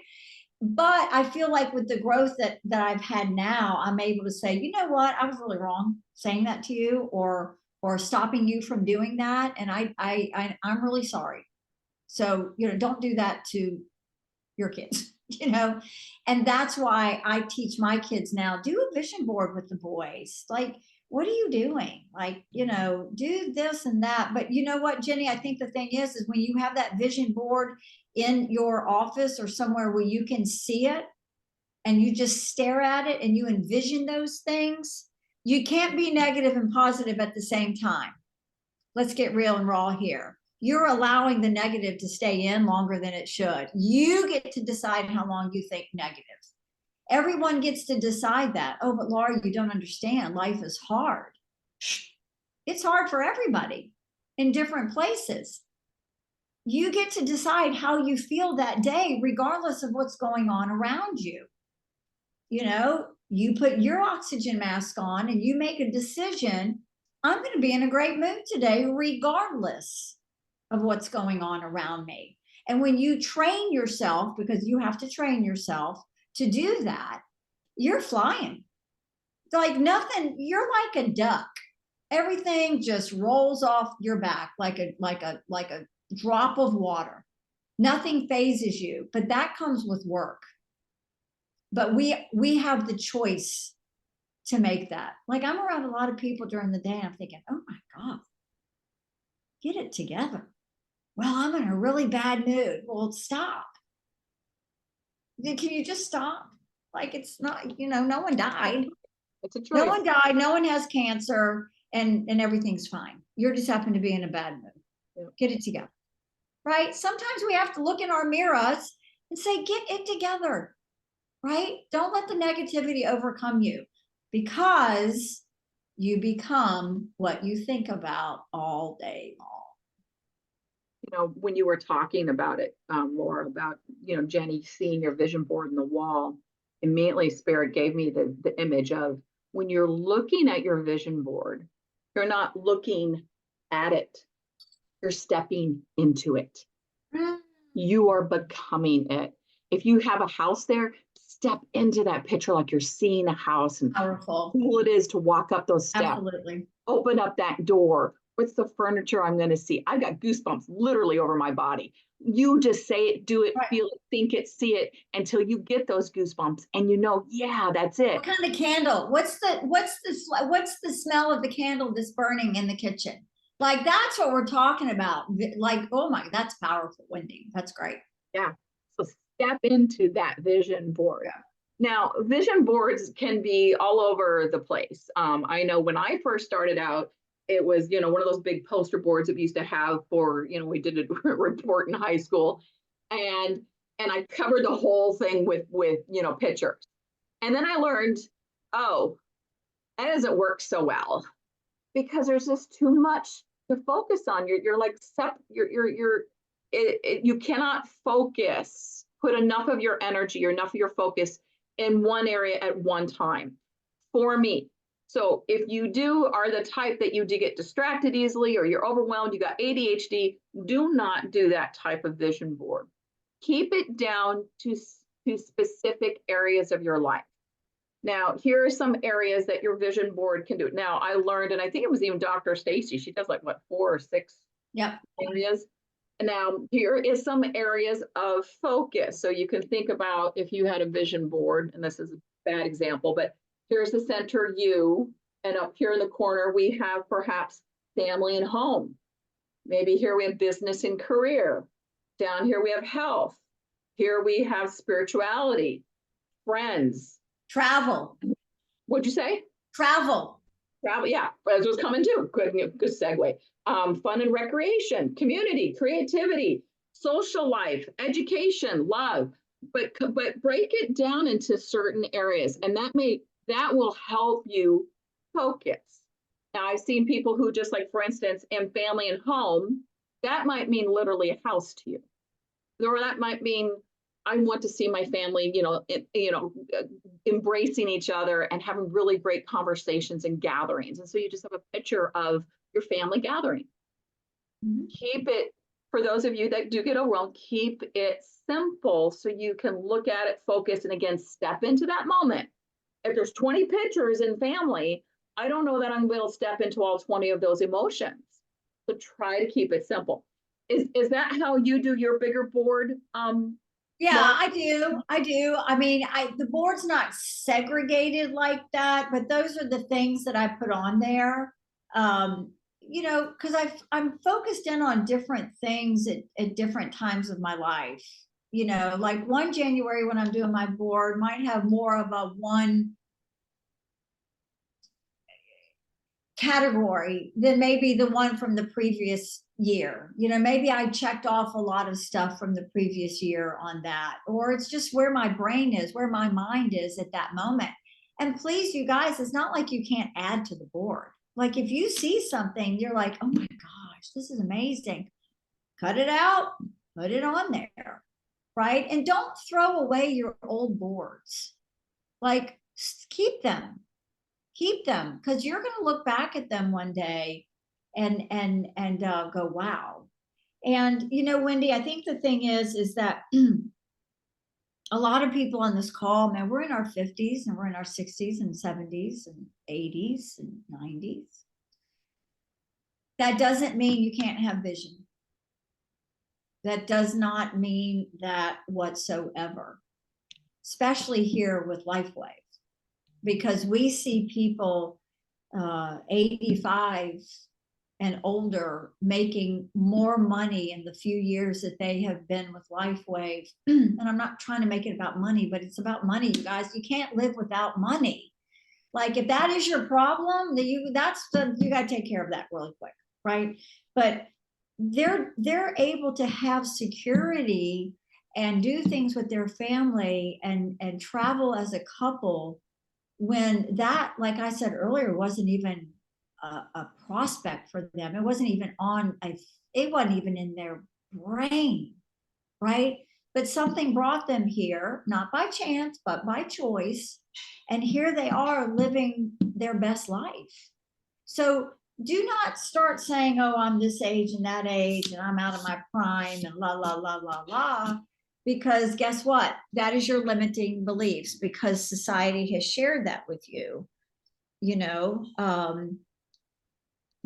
Speaker 2: But I feel like with the growth that I've had now, I'm able to say, you know what, I was really wrong saying that to you or stopping you from doing that. And I'm really sorry. So, don't do that to your kids, and that's why I teach my kids now, do a vision board with the boys. Like, what are you doing? Like, do this and that. But you know what, Jenny, I think the thing is when you have that vision board in your office or somewhere where you can see it and you just stare at it and you envision those things, you can't be negative and positive at the same time. Let's get real and raw here. You're allowing the negative to stay in longer than it should. You get to decide how long you think negative. Everyone gets to decide that. Oh, but Laura, you don't understand. Life is hard. It's hard for everybody in different places. You get to decide how you feel that day, regardless of what's going on around you. You know, you put your oxygen mask on and you make a decision. I'm going to be in a great mood today, regardless of what's going on around me. And when you train yourself, because you have to train yourself to do that, you're flying. Like nothing, you're like a duck. Everything just rolls off your back like a drop of water. Nothing phases you, but that comes with work. But we have the choice to make that. Like I'm around a lot of people during the day and I'm thinking, oh my God, get it together. Well, I'm in a really bad mood. Well, stop. Can you just stop? Like it's not, no one died.
Speaker 1: It's a choice.
Speaker 2: No one died. No one has cancer and everything's fine. You're just happen to be in a bad mood.
Speaker 1: Yeah.
Speaker 2: Get it together. Right? Sometimes we have to look in our mirrors and say, get it together. Right? Don't let the negativity overcome you, because you become what you think about all day long.
Speaker 1: When you were talking about it, Laura, about, Jenny seeing your vision board in the wall, immediately Spirit gave me the image of when you're looking at your vision board, you're not looking at it, you're stepping into it. You are becoming it. If you have a house there, step into that picture like you're seeing a house and
Speaker 2: Powerful.
Speaker 1: how cool it is to walk up those steps.
Speaker 2: Absolutely.
Speaker 1: Open up that door. What's the furniture I'm going to see? I've got goosebumps literally over my body. You just say it, do it,
Speaker 2: Right.
Speaker 1: feel it, think it, see it until you get those goosebumps and yeah, that's it.
Speaker 2: What kind of candle? What's the smell of the candle that's burning in the kitchen? Like that's what we're talking about. Like, oh my, that's powerful, Wendy. That's great.
Speaker 1: Yeah. So step into that vision board.
Speaker 2: Yeah.
Speaker 1: Now, vision boards can be all over the place. I know when I first started out, it was, one of those big poster boards that we used to have for, we did a report in high school, and I covered the whole thing with pictures. And then I learned, oh, that doesn't work so well because there's just too much to focus on. You cannot focus, put enough of your energy or enough of your focus in one area at one time. For me, so if you are the type that you do get distracted easily, or you're overwhelmed, you got ADHD, do not do that type of vision board. Keep it down to specific areas of your life. Now, here are some areas that your vision board can do. Now, I learned, and I think it was even Dr. Stacy, she does like 4 or 6 areas. And now here is some areas of focus. So you can think about if you had a vision board, and this is a bad example, but here's the center U, and up here in the corner, we have perhaps family and home. Maybe here we have business and career. Down here we have health. Here we have spirituality, friends.
Speaker 2: Travel.
Speaker 1: What'd you say?
Speaker 2: Travel.
Speaker 1: Travel, yeah, as was coming too. Good segue. Fun and recreation, community, creativity, social life, education, love. But break it down into certain areas, and that will help you focus. Now, I've seen people who just like, for instance, in family and home, that might mean literally a house to you, or that might mean I want to see my family, embracing each other and having really great conversations and gatherings. And so you just have a picture of your family gathering. Mm-hmm. Keep it, for those of you that do get overwhelmed, keep it simple so you can look at it, focus, and again, step into that moment. If there's 20 pictures in family, I don't know that I'm going to step into all 20 of those emotions. So try to keep it simple. Is that how you do your bigger board?
Speaker 2: Yeah, I do. I mean, the board's not segregated like that, but those are the things that I put on there. Because I'm focused in on different things at different times of my life. Like 1 January when I'm doing my board might have more of a one category than maybe the one from the previous year. Maybe I checked off a lot of stuff from the previous year on that, or it's just where my brain is, where my mind is at that moment. And please, you guys, it's not like you can't add to the board. Like if you see something, you're like, oh my gosh, this is amazing. Cut it out, put it on there, right? And don't throw away your old boards. Like keep them, because you're going to look back at them one day and go, wow. And you know, Wendy, I think the thing is that a lot of people on this call, man, we're in our 50s and we're in our 60s and 70s and 80s and 90s. That doesn't mean you can't have vision. That does not mean that whatsoever, especially here with LifeWave, because we see people 85 and older making more money in the few years that they have been with LifeWave. And I'm not trying to make it about money, but it's about money, you guys. You can't live without money. Like if that is your problem, you got to take care of that really quick, right? But they're able to have security and do things with their family and travel as a couple when that, like I said earlier, wasn't even a prospect for them. It wasn't even it wasn't even in their brain, right? But something brought them here, not by chance, but by choice. And here they are living their best life. So do not start saying, oh, I'm this age and that age and I'm out of my prime and la, la, la, la, la. Because guess what? That is your limiting beliefs because society has shared that with you, you know,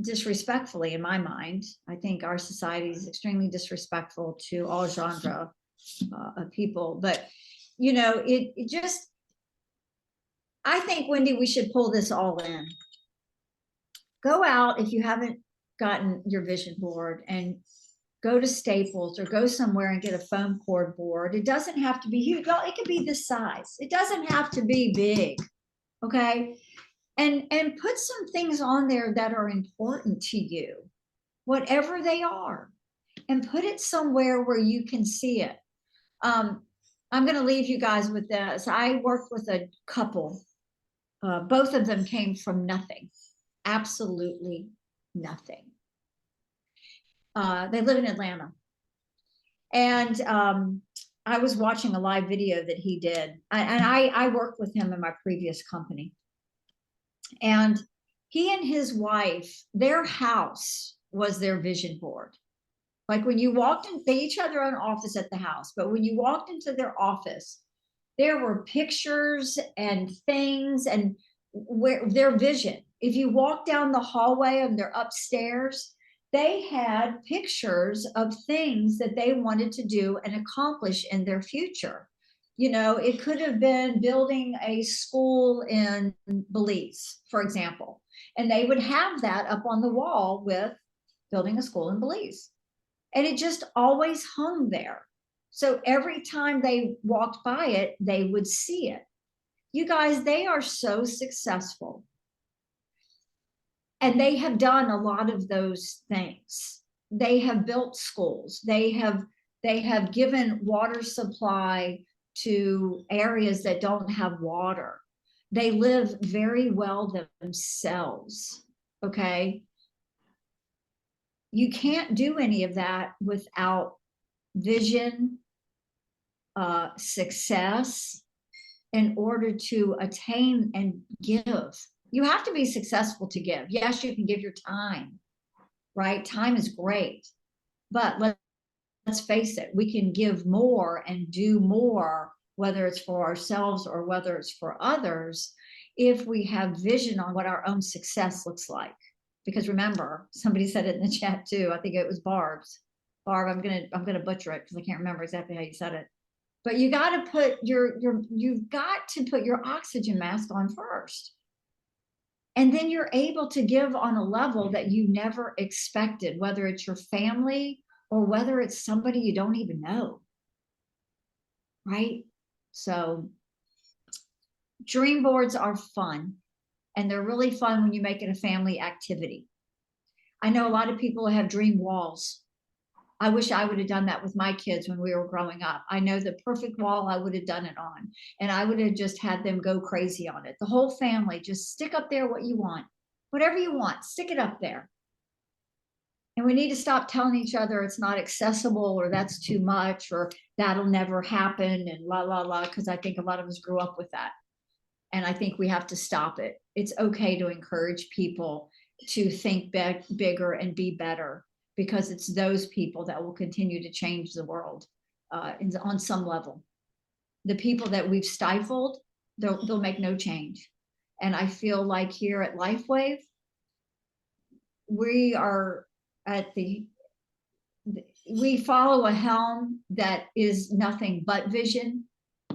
Speaker 2: disrespectfully in my mind. I think our society is extremely disrespectful to all genre of people. But, you know, it just, I think, Wendy, we should pull this all in. Go out if you haven't gotten your vision board and go to Staples or go somewhere and get a foam core board. It doesn't have to be huge. Well, it could be this size. It doesn't have to be big. Okay. And put some things on there that are important to you, whatever they are, and put it somewhere where you can see it. I'm going to leave you guys with this. I worked with a couple. Both of them came from nothing. Absolutely nothing. They live in Atlanta. And I was watching a live video that he did. And I worked with him in my previous company. And he and his wife, their house was their vision board. Like when you walked in, they each had their own office at the house. But when you walked into their office, there were pictures and things and where their vision. If you walk down the hallway and they're upstairs, they had pictures of things that they wanted to do and accomplish in their future. You know, it could have been building a school in Belize, for example, and they would have that up on the wall with building a school in Belize. And it just always hung there. So every time they walked by it, they would see it. You guys, they are so successful. And they have done a lot of those things. They have built schools. They have given water supply to areas that don't have water. They live very well themselves. Okay. You can't do any of that without vision, success, in order to attain and give. You have to be successful to give. Yes, you can give your time, right? Time is great, but let's face it, we can give more and do more, whether it's for ourselves or whether it's for others, if we have vision on what our own success looks like. Because remember, somebody said it in the chat too. I think it was Barb's. Barb, I'm gonna butcher it because I can't remember exactly how you said it. But you got to put you've got to put your oxygen mask on first. And then you're able to give on a level that you never expected, whether it's your family or whether it's somebody you don't even know. Right? So dream boards are fun, and they're really fun when you make it a family activity. I know a lot of people have dream walls. I wish I would have done that with my kids when we were growing up. I know the perfect wall I would have done it on, and I would have just had them go crazy on it. The whole family, just stick up there what you want. whatever you want, stick it up there. And we need to stop telling each other it's not accessible, or that's too much, or that'll never happen, and la, la, la, because I think a lot of us grew up with that. And I think we have to stop it. It's okay to encourage people to think bigger and be better, because it's those people that will continue to change the world on some level. The people that we've stifled, they'll make no change. And I feel like here at LifeWave, we are we follow a helm that is nothing but vision.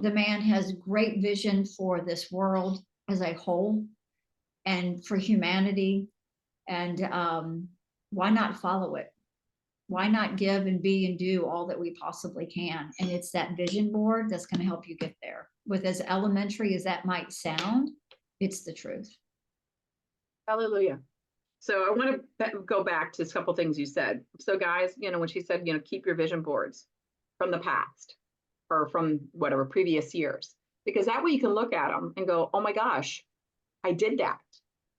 Speaker 2: The man has great vision for this world as a whole and for humanity. And why not follow it? Why not give and be and do all that we possibly can? And it's that vision board that's going to help you get there. With as elementary as that might sound, it's the truth.
Speaker 1: Hallelujah. So I want to go back to a couple things you said. So guys, when she said, keep your vision boards from the past or from whatever previous years, because that way you can look at them and go, oh my gosh, I did that.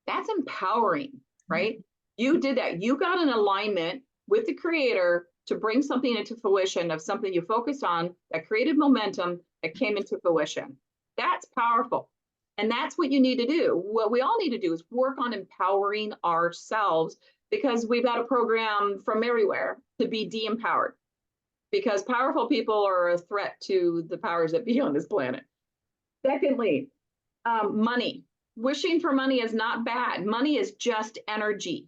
Speaker 1: That's empowering, right? You did that. You got an alignment with the creator to bring something into fruition of something you focused on that created momentum that came into fruition. That's powerful. And that's what you need to do. What we all need to do is work on empowering ourselves, because we've got a program from everywhere to be de-empowered, because powerful people are a threat to the powers that be on this planet. Secondly, money. Wishing for money is not bad. Money is just energy.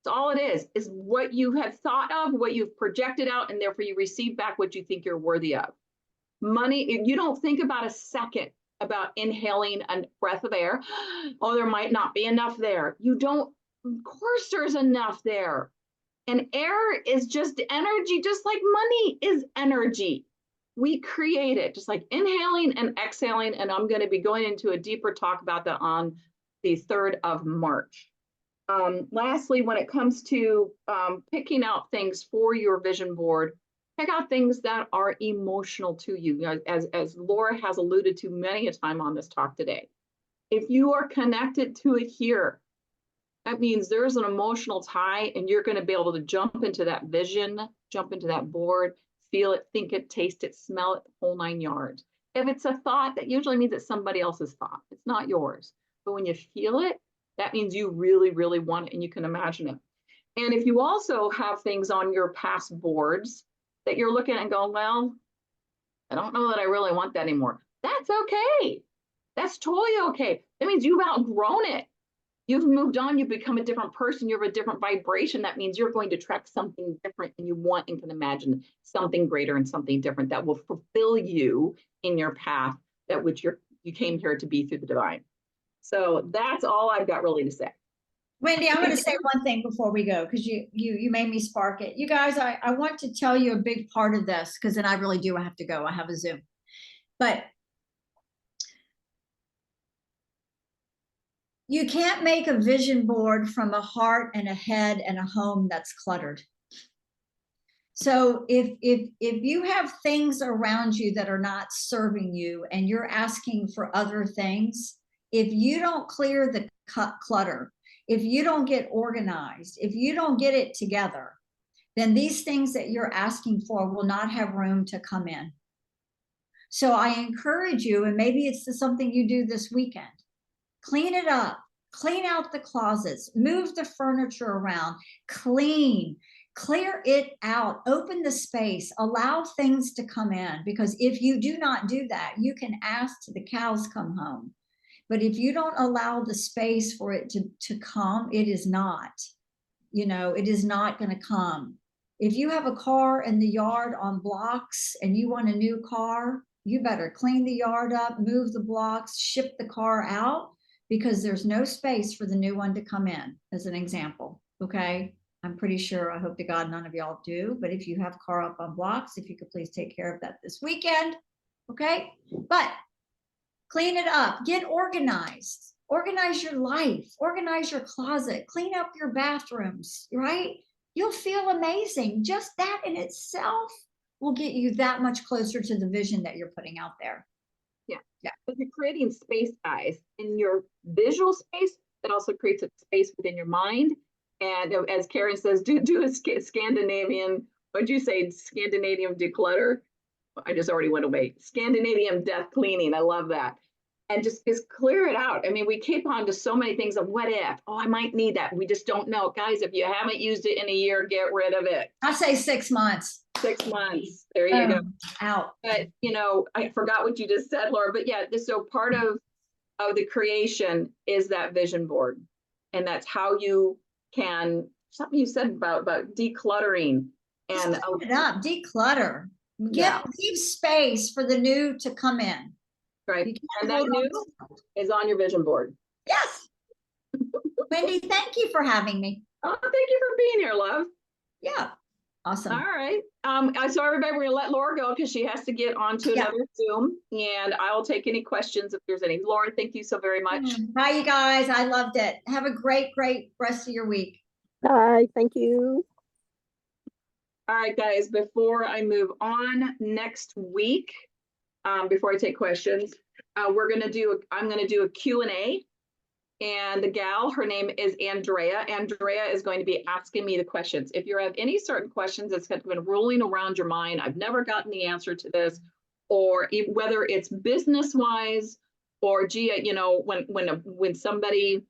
Speaker 1: It's all it is what you have thought of, what you've projected out, and therefore you receive back what you think you're worthy of. Money, you don't think about a second about inhaling a breath of air. Oh, there might not be enough there. You don't, of course there's enough there. And air is just energy, just like money is energy. We create it, just like inhaling and exhaling. And I'm going to be going into a deeper talk about that on the 3rd of March. Lastly, when it comes to picking out things for your vision board, pick out things that are emotional to you, as Laura has alluded to many a time on this talk today. If you are connected to it here, that means there's an emotional tie, and you're going to be able to jump into that vision, jump into that board, feel it, think it, taste it, smell it, the whole 9 yards. If it's a thought, that usually means it's somebody else's thought. It's not yours. But when you feel it, that means you really, really want it and you can imagine it. And if you also have things on your past boards that you're looking at and going, well, I don't know that I really want that anymore. That's okay. That's totally okay. That means you've outgrown it. You've moved on. You've become a different person. You have a different vibration. That means you're going to attract something different, and you want and can imagine something greater and something different that will fulfill you in your path, that which you came here to be through the divine. So that's all I've got really to say.
Speaker 2: Wendy, I'm going to say one thing before we go, because you made me spark it. You guys, I want to tell you a big part of this, because then I really do have to go. I have a Zoom. But you can't make a vision board from a heart and a head and a home that's cluttered. So if you have things around you that are not serving you and you're asking for other things, if you don't clear the clutter, if you don't get organized, if you don't get it together, then these things that you're asking for will not have room to come in. So I encourage you, and maybe it's something you do this weekend, clean it up, clean out the closets, move the furniture around, clear it out, open the space, allow things to come in. Because if you do not do that, you can ask till the cows come home. But if you don't allow the space for it to come, it is not, it is not going to come. If you have a car in the yard on blocks and you want a new car, you better clean the yard up, move the blocks, ship the car out, because there's no space for the new one to come in, as an example. Okay. I'm pretty sure, I hope to God none of y'all do, but if you have a car up on blocks, if you could please take care of that this weekend. Okay. But clean it up, get organized, organize your life, organize your closet, clean up your bathrooms, right? You'll feel amazing. Just that in itself will get you that much closer to the vision that you're putting out there.
Speaker 1: Yeah. But you're creating space, guys. In your visual space, It also creates a space within your mind. And as Karen says, do a Scandinavian, what'd you say, Scandinavian declutter? I just already went away. Scandinavian death cleaning. I love that. And just clear it out. I mean, we keep on to so many things of what if? Oh, I might need that. We just don't know. Guys, if you haven't used it in a year, get rid of it.
Speaker 2: I say 6 months.
Speaker 1: 6 months. There you go.
Speaker 2: Out.
Speaker 1: But, I forgot what you just said, Laura. But yeah, so part of the creation is that vision board. And that's how you can, something you said about decluttering and
Speaker 2: Just it up, declutter. Leave space for the new to come in.
Speaker 1: Right. And that new is on your vision board.
Speaker 2: Yes. Wendy, thank you for having me.
Speaker 1: Oh, thank you for being here, love.
Speaker 2: Yeah. Awesome.
Speaker 1: All right. So everybody, we're gonna let Laura go because she has to get onto another Zoom, and I'll take any questions if there's any. Laura, thank you so very much.
Speaker 2: Bye, you guys. I loved it. Have a great rest of your week.
Speaker 3: Bye. Thank you.
Speaker 1: All right, guys, before I move on next week, before I take questions, I'm gonna do a Q&A. And the gal, her name is Andrea. Andrea is going to be asking me the questions. If you have any certain questions that's been rolling around your mind, I've never gotten the answer to this, or whether it's business-wise, or gee, when somebody,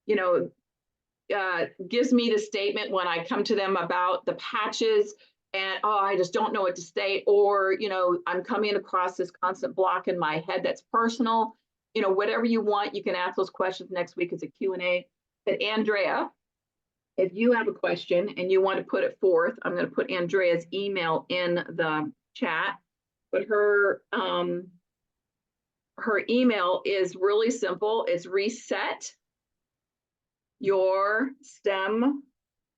Speaker 1: gives me the statement when I come to them about the patches, and I just don't know what to say, or I'm coming across this constant block in my head that's personal. Whatever you want, you can ask those questions next week as a Q&A. But Andrea, if you have a question and you want to put it forth, I'm going to put Andrea's email in the chat. But her email is really simple. It's reset your stem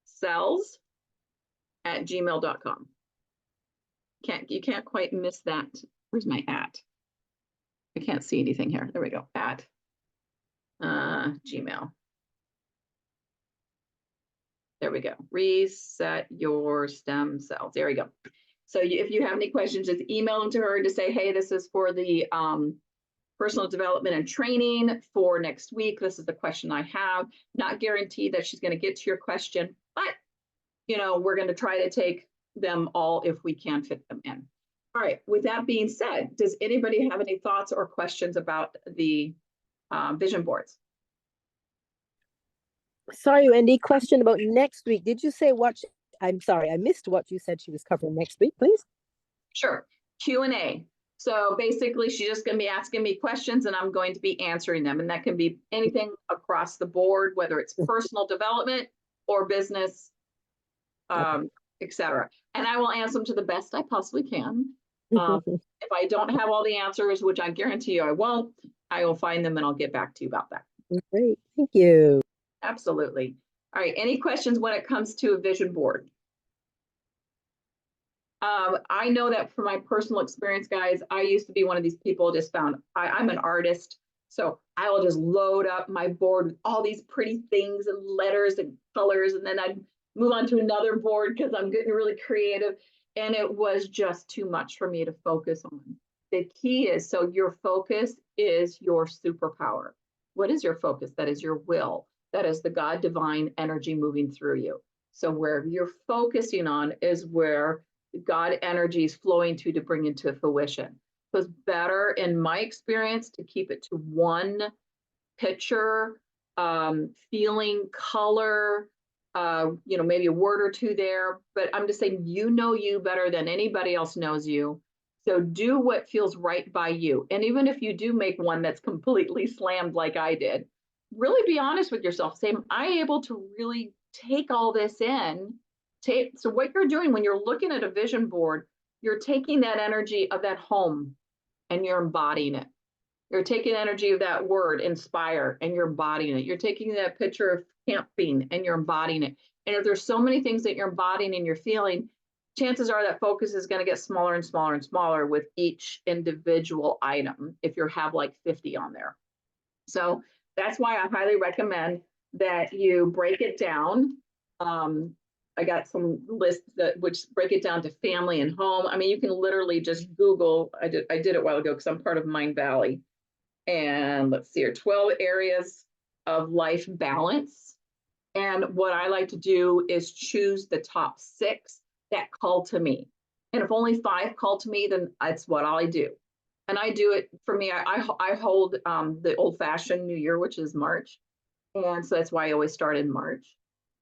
Speaker 1: cells at gmail.com. You can't quite miss that. Where's my at? I can't see anything here. There we go. At Gmail. There we go. Reset your stem cells. There we go. So if you have any questions, just email them to her to say, hey, this is for the personal development and training for next week. This is the question I have. Not guaranteed that she's going to get to your question, but we're going to try to take them all if we can fit them in. All right, with that being said, does anybody have any thoughts or questions about the vision boards?
Speaker 3: Sorry, Wendy, question about next week. Did you say I'm sorry, I missed what you said she was covering next week, please?
Speaker 1: Sure, Q&A. So basically, she's just going to be asking me questions and I'm going to be answering them. And that can be anything across the board, whether it's personal development or business, etc. And I will answer them to the best I possibly can. If I don't have all the answers, which I guarantee you I won't, I will find them and I'll get back to you about that.
Speaker 3: Great, thank you.
Speaker 1: Absolutely. All right, any questions when it comes to a vision board? I know that from my personal experience, guys, I used to be one of these people just found, I'm an artist, so I will just load up my board with all these pretty things and letters and colors, and then I'd move on to another board because I'm getting really creative. And it was just too much for me to focus on. The key is, so your focus is your superpower. What is your focus? That is your will. That is the God divine energy moving through you. So where you're focusing on is where the God energy is flowing to bring into fruition. So it's better, in my experience, to keep it to one picture, feeling, color, maybe a word or two there, but I'm just saying, you better than anybody else knows you. So do what feels right by you. And even if you do make one that's completely slammed like I did, really be honest with yourself. Say, am I able to really take all this in? So what you're doing when you're looking at a vision board, you're taking that energy of that home and you're embodying it. You're taking energy of that word, inspire, and you're embodying it. You're taking that picture of camping and you're embodying it. And if there's so many things that you're embodying and you're feeling, chances are that focus is going to get smaller and smaller and smaller with each individual item if you have like 50 on there. So that's why I highly recommend that you break it down. I got some lists which break it down to family and home. I mean, you can literally just Google. I did it a while ago because I'm part of Mind Valley. And let's see here, 12 areas of life balance. And what I like to do is choose the top 6 that call to me. And if only 5 call to me, then that's what I do. And I do it for me. I hold the old fashioned New Year, which is March. And so that's why I always start in March.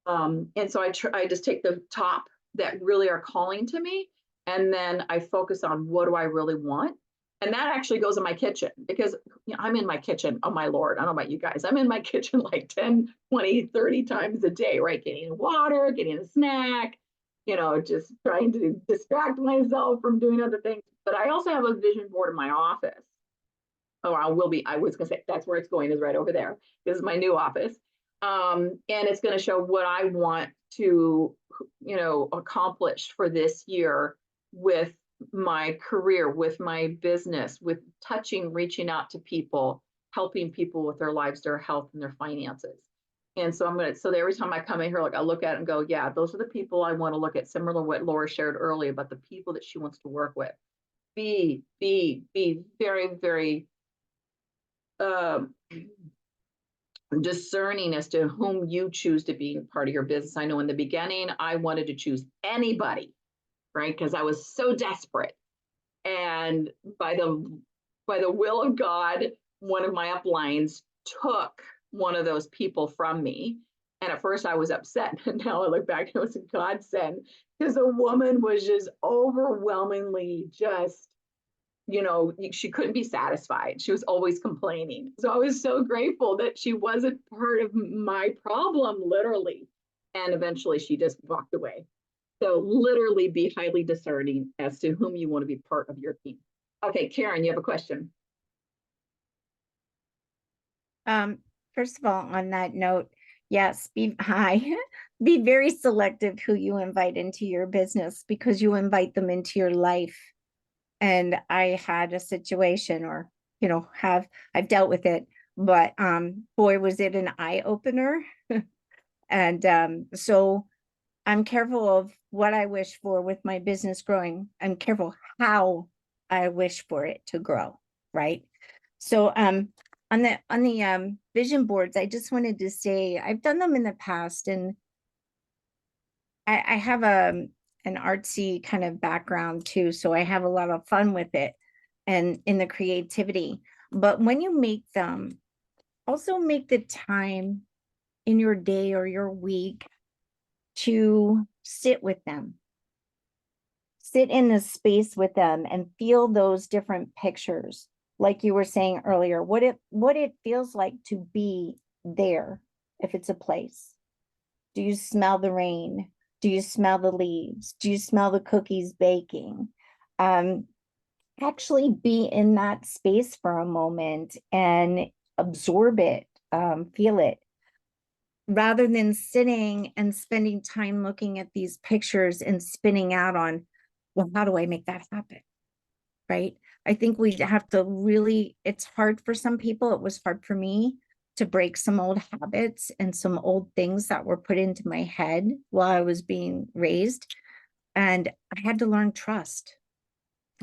Speaker 1: And so I just take the top that really are calling to me. And then I focus on what do I really want. And that actually goes in my kitchen because I'm in my kitchen. Oh my Lord. I don't know about you guys. I'm in my kitchen like 10, 20, 30 times a day, right? Getting water, getting a snack, just trying to distract myself from doing other things. But I also have a vision board in my office. Oh, I was going to say, that's where it's going, is right over there. This is my new office. And it's going to show what I want to, accomplish for this year with my career, with my business, with reaching out to people, helping people with their lives, their health, and their finances. And so so every time I come in here, I look at it and go, yeah, those are the people I want to look at, similar to what Laura shared earlier about the people that she wants to work with. Be very, very discerning as to whom you choose to be part of your business. I know in the beginning, I wanted to choose anybody, right? Because I was so desperate. And by the will of God, one of my uplines took one of those people from me. And at first I was upset. And now I look back and it was a godsend because the woman was just overwhelmingly just, she couldn't be satisfied. She was always complaining. So I was so grateful that she wasn't part of my problem, literally. And eventually she just walked away. So literally be highly discerning as to whom you want to be part of your team. Okay, Karen, you have a question.
Speaker 4: First of all, on that note, yes, be very selective who you invite into your business because you invite them into your life. And I had a situation I've dealt with it, but boy, was it an eye opener. And so I'm careful of what I wish for with my business growing. I'm careful how I wish for it to grow, right? So on the vision boards, I just wanted to say I've done them in the past, and I have an artsy kind of background too, so I have a lot of fun with it and in the creativity. But when you make them, also make the time in your day or your week to sit with them. Sit in the space with them and feel those different pictures. Like you were saying earlier, what it feels like to be there, if it's a place. Do you smell the rain? Do you smell the leaves? Do you smell the cookies baking? Actually be in that space for a moment and absorb it, feel it, rather than sitting and spending time looking at these pictures and spinning out on, well, how do I make that happen? Right? I think we have to really, it's hard for some people. It was hard for me to break some old habits and some old things that were put into my head while I was being raised. And I had to learn trust.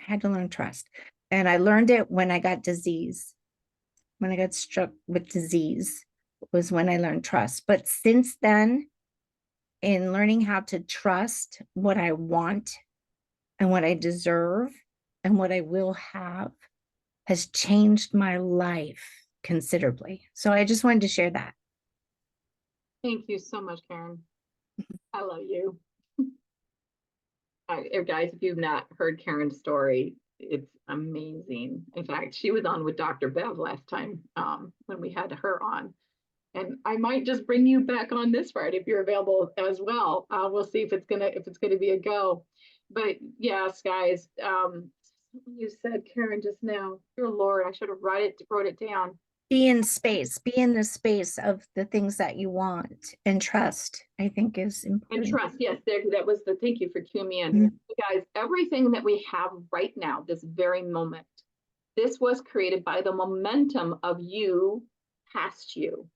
Speaker 4: And I learned it when I got disease. When I got struck with disease was when I learned trust. But since then, in learning how to trust what I want and what I deserve and what I will have has changed my life considerably. So I just wanted to share that.
Speaker 1: Thank you so much, Karen. I love you. Guys, if you've not heard Karen's story, it's amazing. In fact, she was on with Dr. Bev last time when we had her on. And I might just bring you back on this Friday if you're available as well. We'll see if it's gonna be a go. But yes, guys, you said, Karen, just now, dear Lord, I should have wrote it down.
Speaker 4: Be in the space of the things that you want, and trust, I think, is important.
Speaker 1: And trust, yes, that was thank you for cueing me in. Guys, everything that we have right now, this very moment, this was created by the momentum of you past you,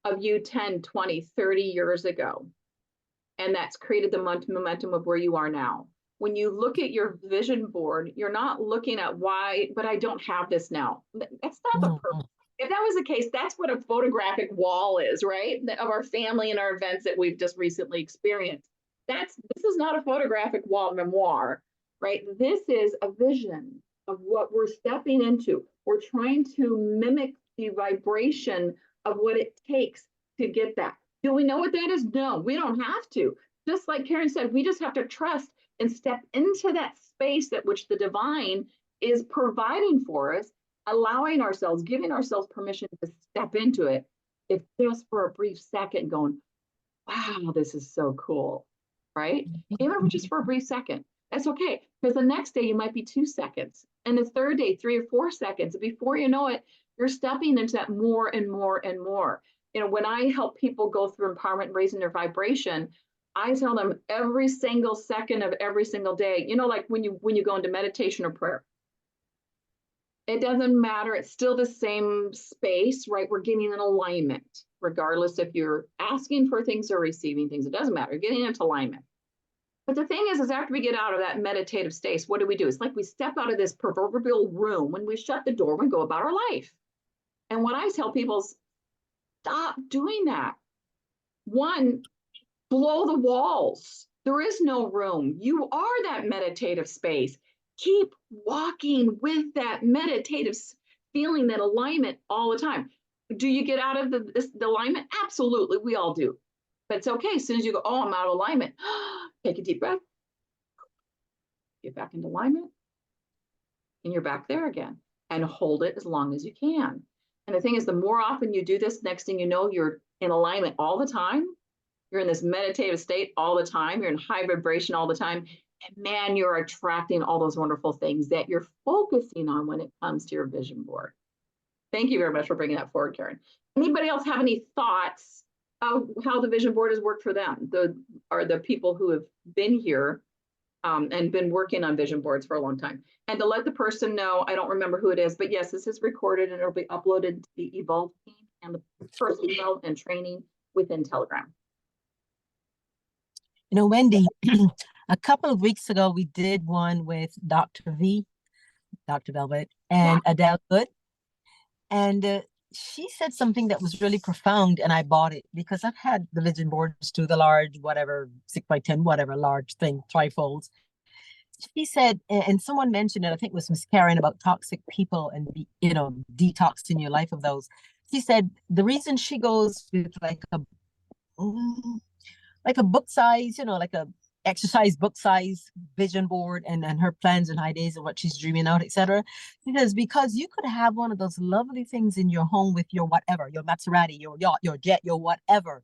Speaker 1: of you 10, 20, 30 years ago. And that's created the momentum of where you are now. When you look at your vision board, you're not looking at why, but I don't have this now. That's not the purpose. if that was the case, that's what a photographic wall is, right? Of our family and our events that we've just recently experienced. This is not a photographic wall memoir, right? This is a vision of what we're stepping into. We're trying to mimic the vibration of what it takes to get that. Do we know what that is? No, we don't have to. Just like Karen said, we just have to trust and step into that space that which the divine is providing for us, allowing ourselves, giving ourselves permission to step into it, if just for a brief second, going, wow, this is so cool, right? Even if it's just for a brief second, that's okay. Because the next day you might be 2 seconds, and the third day, 3 or 4 seconds. Before you know it, you're stepping into that more and more and more. You know, when I help people go through empowerment and raising their vibration, I tell them every single second of every single day, you know, like when you go into meditation or prayer, it doesn't matter. It's still the same space, right? We're getting in alignment, regardless if you're asking for things or receiving things. It doesn't matter. You're getting into alignment. But the thing is after we get out of that meditative state, what do? It's like we step out of this proverbial room. When we shut the door, we go about our life. And what I tell people is, stop doing that. One, blow the walls. There is no room. You are that meditative space. Keep walking with that meditative feeling, that alignment all the time. Do you get out of the alignment? Absolutely, we all do. But it's okay. As soon as you go, oh, I'm out of alignment, take a deep breath, get back into alignment, and you're back there again. And hold it as long as you can. And the thing is, the more often you do this, next thing you know, you're in alignment all the time. You're in this meditative state all the time. You're in high vibration all the time. And man, you're attracting all those wonderful things that you're focusing on when it comes to your vision board. Thank you very much for bringing that forward, Karen. Anybody else have any thoughts of how the vision board has worked for them? The people who have been here and been working on vision boards for a long time. And to let the person know, I don't remember who it is, but yes, this is recorded and it'll be uploaded to the EvolveTeam and the personal development and training within Telegram.
Speaker 3: You know, Wendy, a couple of weeks ago, we did one with Dr. Velvet, and Adele Good. And she said something that was really profound, and I bought it because I've had the vision boards too, the large, whatever, 6x10, whatever, large thing, trifolds. She said, and someone mentioned it, I think it was Miss Karen, about toxic people and, you know, detoxing your life of those. She said the reason she goes with like a book size, you know, like a exercise book size vision board and her plans and ideas and what she's dreaming out, etc. Because you could have one of those lovely things in your home with your whatever, your Maserati, your yacht, your jet, your whatever.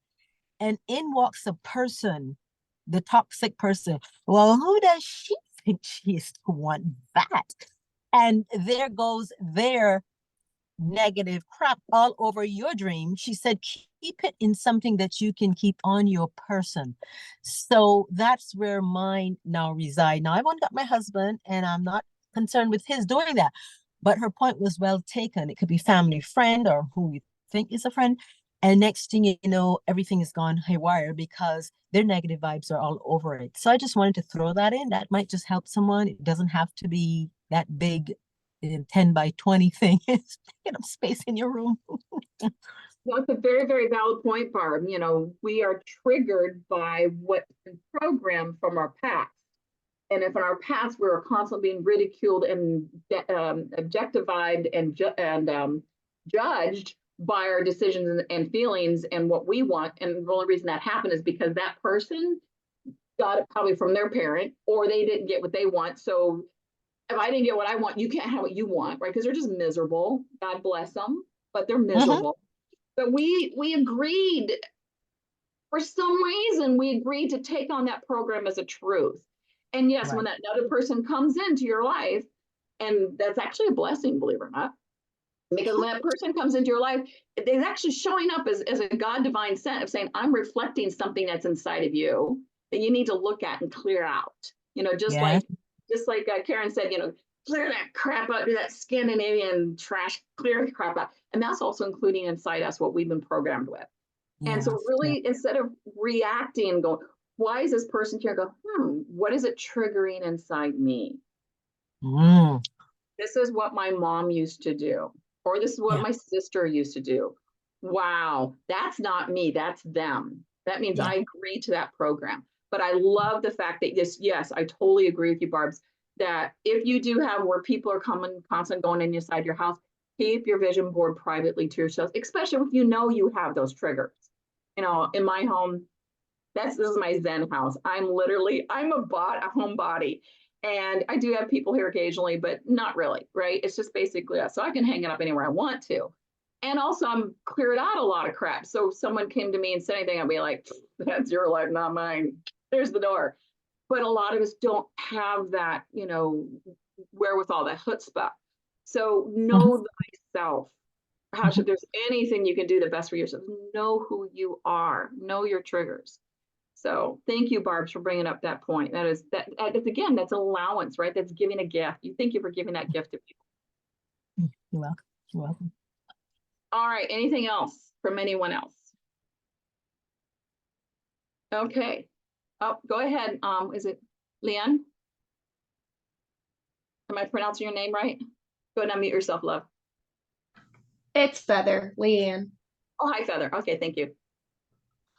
Speaker 3: And in walks a person, the toxic person. Well, who does she think she is to want that? And there goes their negative crap all over your dream. She said, keep it in something that you can keep on your person. So that's where mine now reside. Now, I've only got my husband, and I'm not concerned with his doing that. But her point was well taken. It could be family, friend, or who you think is a friend. And next thing you know, everything is gone haywire because their negative vibes are all over it. So I just wanted to throw that in. That might just help someone. It doesn't have to be that big 10 by 20 thing. It's space in your room.
Speaker 1: Well, it's a very, very valid point, Barb. You know, we are triggered by what's been programmed from our past. And if in our past we were constantly being ridiculed and objectified and judged by our decisions and feelings and what we want, and the only reason that happened is because that person got it probably from their parent, or they didn't get what they want. So if I didn't get what I want, you can't have what you want, right? Because they're just miserable. God bless them, but they're miserable. But we agreed, for some reason, we agreed to take on that program as a truth. And yes, when that other person comes into your life, and that's actually a blessing, believe it or not, because when that person comes into your life, it's actually showing up as a God divine sent of saying, I'm reflecting something that's inside of you that you need to look at and clear out. You know, just like Karen said, you know, clear that crap out, do that Scandinavian trash, clear the crap out. And that's also including inside us what we've been programmed with. And so really, instead of reacting and going, why is this person here? Go, what is it triggering inside me? This is what my mom used to do, Or this is what
Speaker 3: Yeah.
Speaker 1: my sister used to do. Wow, that's not me, that's them. That means
Speaker 3: Yeah.
Speaker 1: I agree to that program. But I love the fact that yes, I totally agree with you, Barb's, that if you do have where people are coming, constantly going inside your house, keep your vision board privately to yourself, especially if you know you have those triggers. You know, in my home, this is my Zen house. I'm a homebody. And I do have people here occasionally, but not really, right? It's just basically us. So I can hang it up anywhere I want to. And also I'm cleared out a lot of crap. So if someone came to me and said anything, I'd be like, that's your life, not mine. There's the door. But a lot of us don't have that, you know, wherewithal, that chutzpah. So know thyself. Gosh, if there's anything you can do the best for yourself, know who you are, know your triggers. So thank you, Barb's, for bringing up that point. That is again, that's allowance, right? That's giving a gift. You think you're giving that gift to people.
Speaker 3: You're welcome. You're welcome.
Speaker 1: All right. Anything else from anyone else? Okay. Oh, go ahead. Is it Leanne? Am I pronouncing your name right? Go ahead and unmute yourself, love.
Speaker 5: It's Feather, Leanne.
Speaker 1: Oh, hi, Feather. Okay, thank you.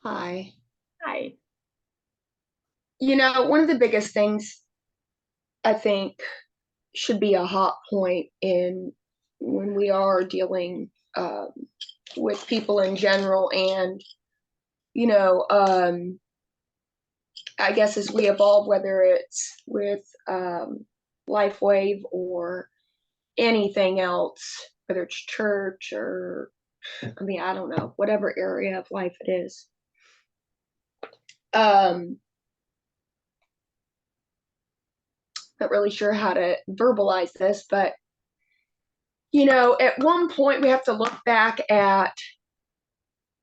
Speaker 5: Hi.
Speaker 1: Hi.
Speaker 5: You know, one of the biggest things I think should be a hot point in when we are dealing with people in general, and you know, I guess as we evolve, whether it's with LifeWave or anything else, whether it's church or, I mean, I don't know, whatever area of life it is. Not really sure how to verbalize this, but you know, at one point we have to look back at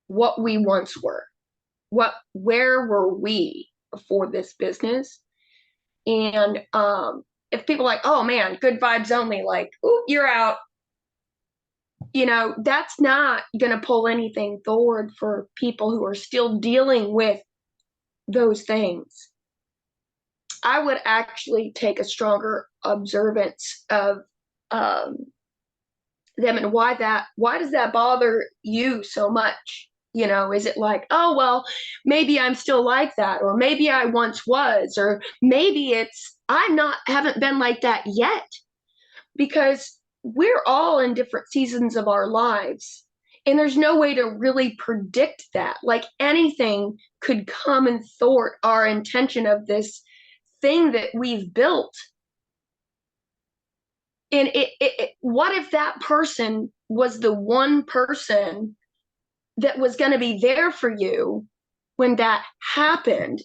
Speaker 5: what we once were. Where were we before this business? And if people are like, oh man, good vibes only, like, ooh, you're out, you know, that's not gonna pull anything forward for people who are still dealing with those things. I would actually take a stronger observance of them, and why does that bother you so much? You know, is it like, oh well, maybe I'm still like that, or maybe I once was, or maybe it's haven't been like that yet, because we're all in different seasons of our lives, and there's no way to really predict that. Like anything could come and thwart our intention of this thing that we've built. And what if that person was the one person that was going to be there for you when that happened?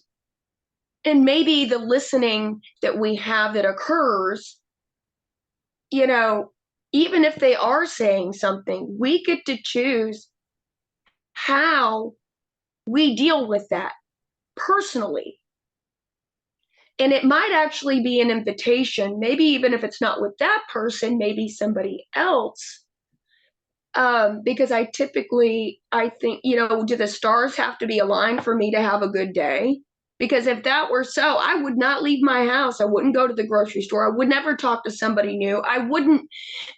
Speaker 5: And maybe the listening that we have that occurs, you know, even if they are saying something, we get to choose how we deal with that personally. And it might actually be an invitation, maybe even if it's not with that person, maybe somebody else. Because I think, you know, do the stars have to be aligned for me to have a good day? Because if that were so, I would not leave my house. I wouldn't go to the grocery store. I would never talk to somebody new. I wouldn't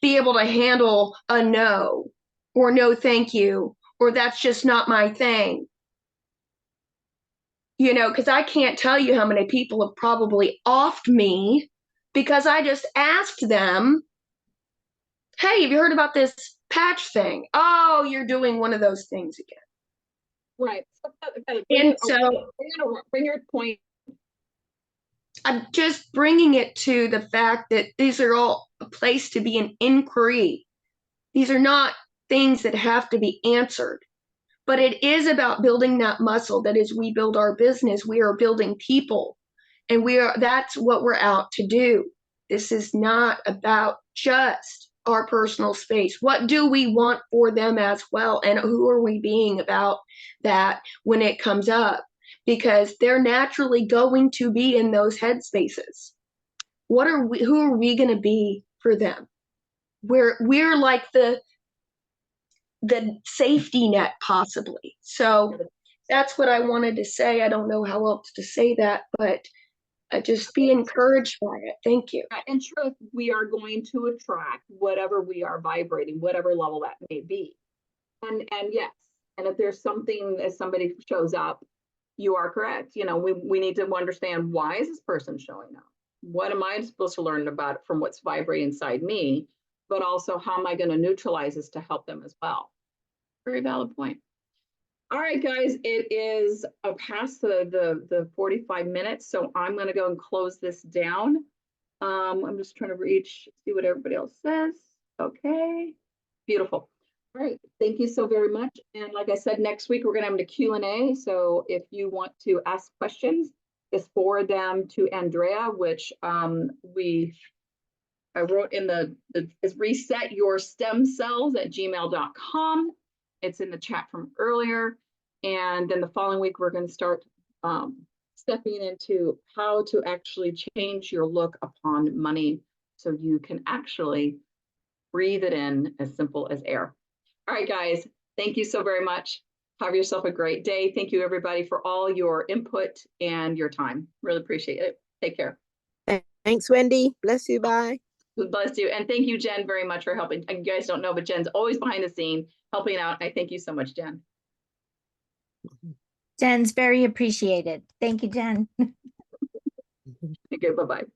Speaker 5: be able to handle a no, or no thank you, or that's just not my thing. You know, because I can't tell you how many people have probably offed me because I just asked them, hey, have you heard about this patch thing? Oh, you're doing one of those things again.
Speaker 1: Right.
Speaker 5: And so
Speaker 1: bring your point.
Speaker 5: I'm just bringing it to the fact that these are all a place to be an inquiry. These are not things that have to be answered. But it is about building that muscle that as we build our business, we are building people. And that's what we're out to do. This is not about just our personal space. What do we want for them as well? And who are we being about that when it comes up? Because they're naturally going to be in those headspaces. Who are we going to be for them? We're like the safety net, possibly. So that's what I wanted to say. I don't know how else to say that, but just be encouraged by it. Thank you.
Speaker 1: In truth, we are going to attract whatever we are vibrating, whatever level that may be. And yes, and if there's something, as somebody shows up, you are correct. You know, we need to understand, why is this person showing up? What am I supposed to learn about it from what's vibrating inside me? But also, how am I going to neutralize this to help them as well? Very valid point. All right, guys, it is past the 45 minutes, so I'm going to go and close this down. I'm just trying to see what everybody else says. Okay, beautiful. All right, thank you so very much. And like I said, next week we're going to have a Q&A. So if you want to ask questions, just forward them to Andrea, which I wrote in is resetyourStemCells@gmail.com. It's in the chat from earlier. And then the following week, we're going to start stepping into how to actually change your look upon money so you can actually breathe it in, as simple as air. All right, guys, thank you so very much. Have yourself a great day. Thank you, everybody, for all your input and your time. Really appreciate it. Take care.
Speaker 6: Thanks, Wendy. Bless you. Bye.
Speaker 1: Bless you. And thank you, Jen, very much for helping. You guys don't know, but Jen's always behind the scene helping out. I thank you so much, Jen.
Speaker 4: Jen's very appreciated. Thank you, Jen.
Speaker 1: Okay, bye-bye.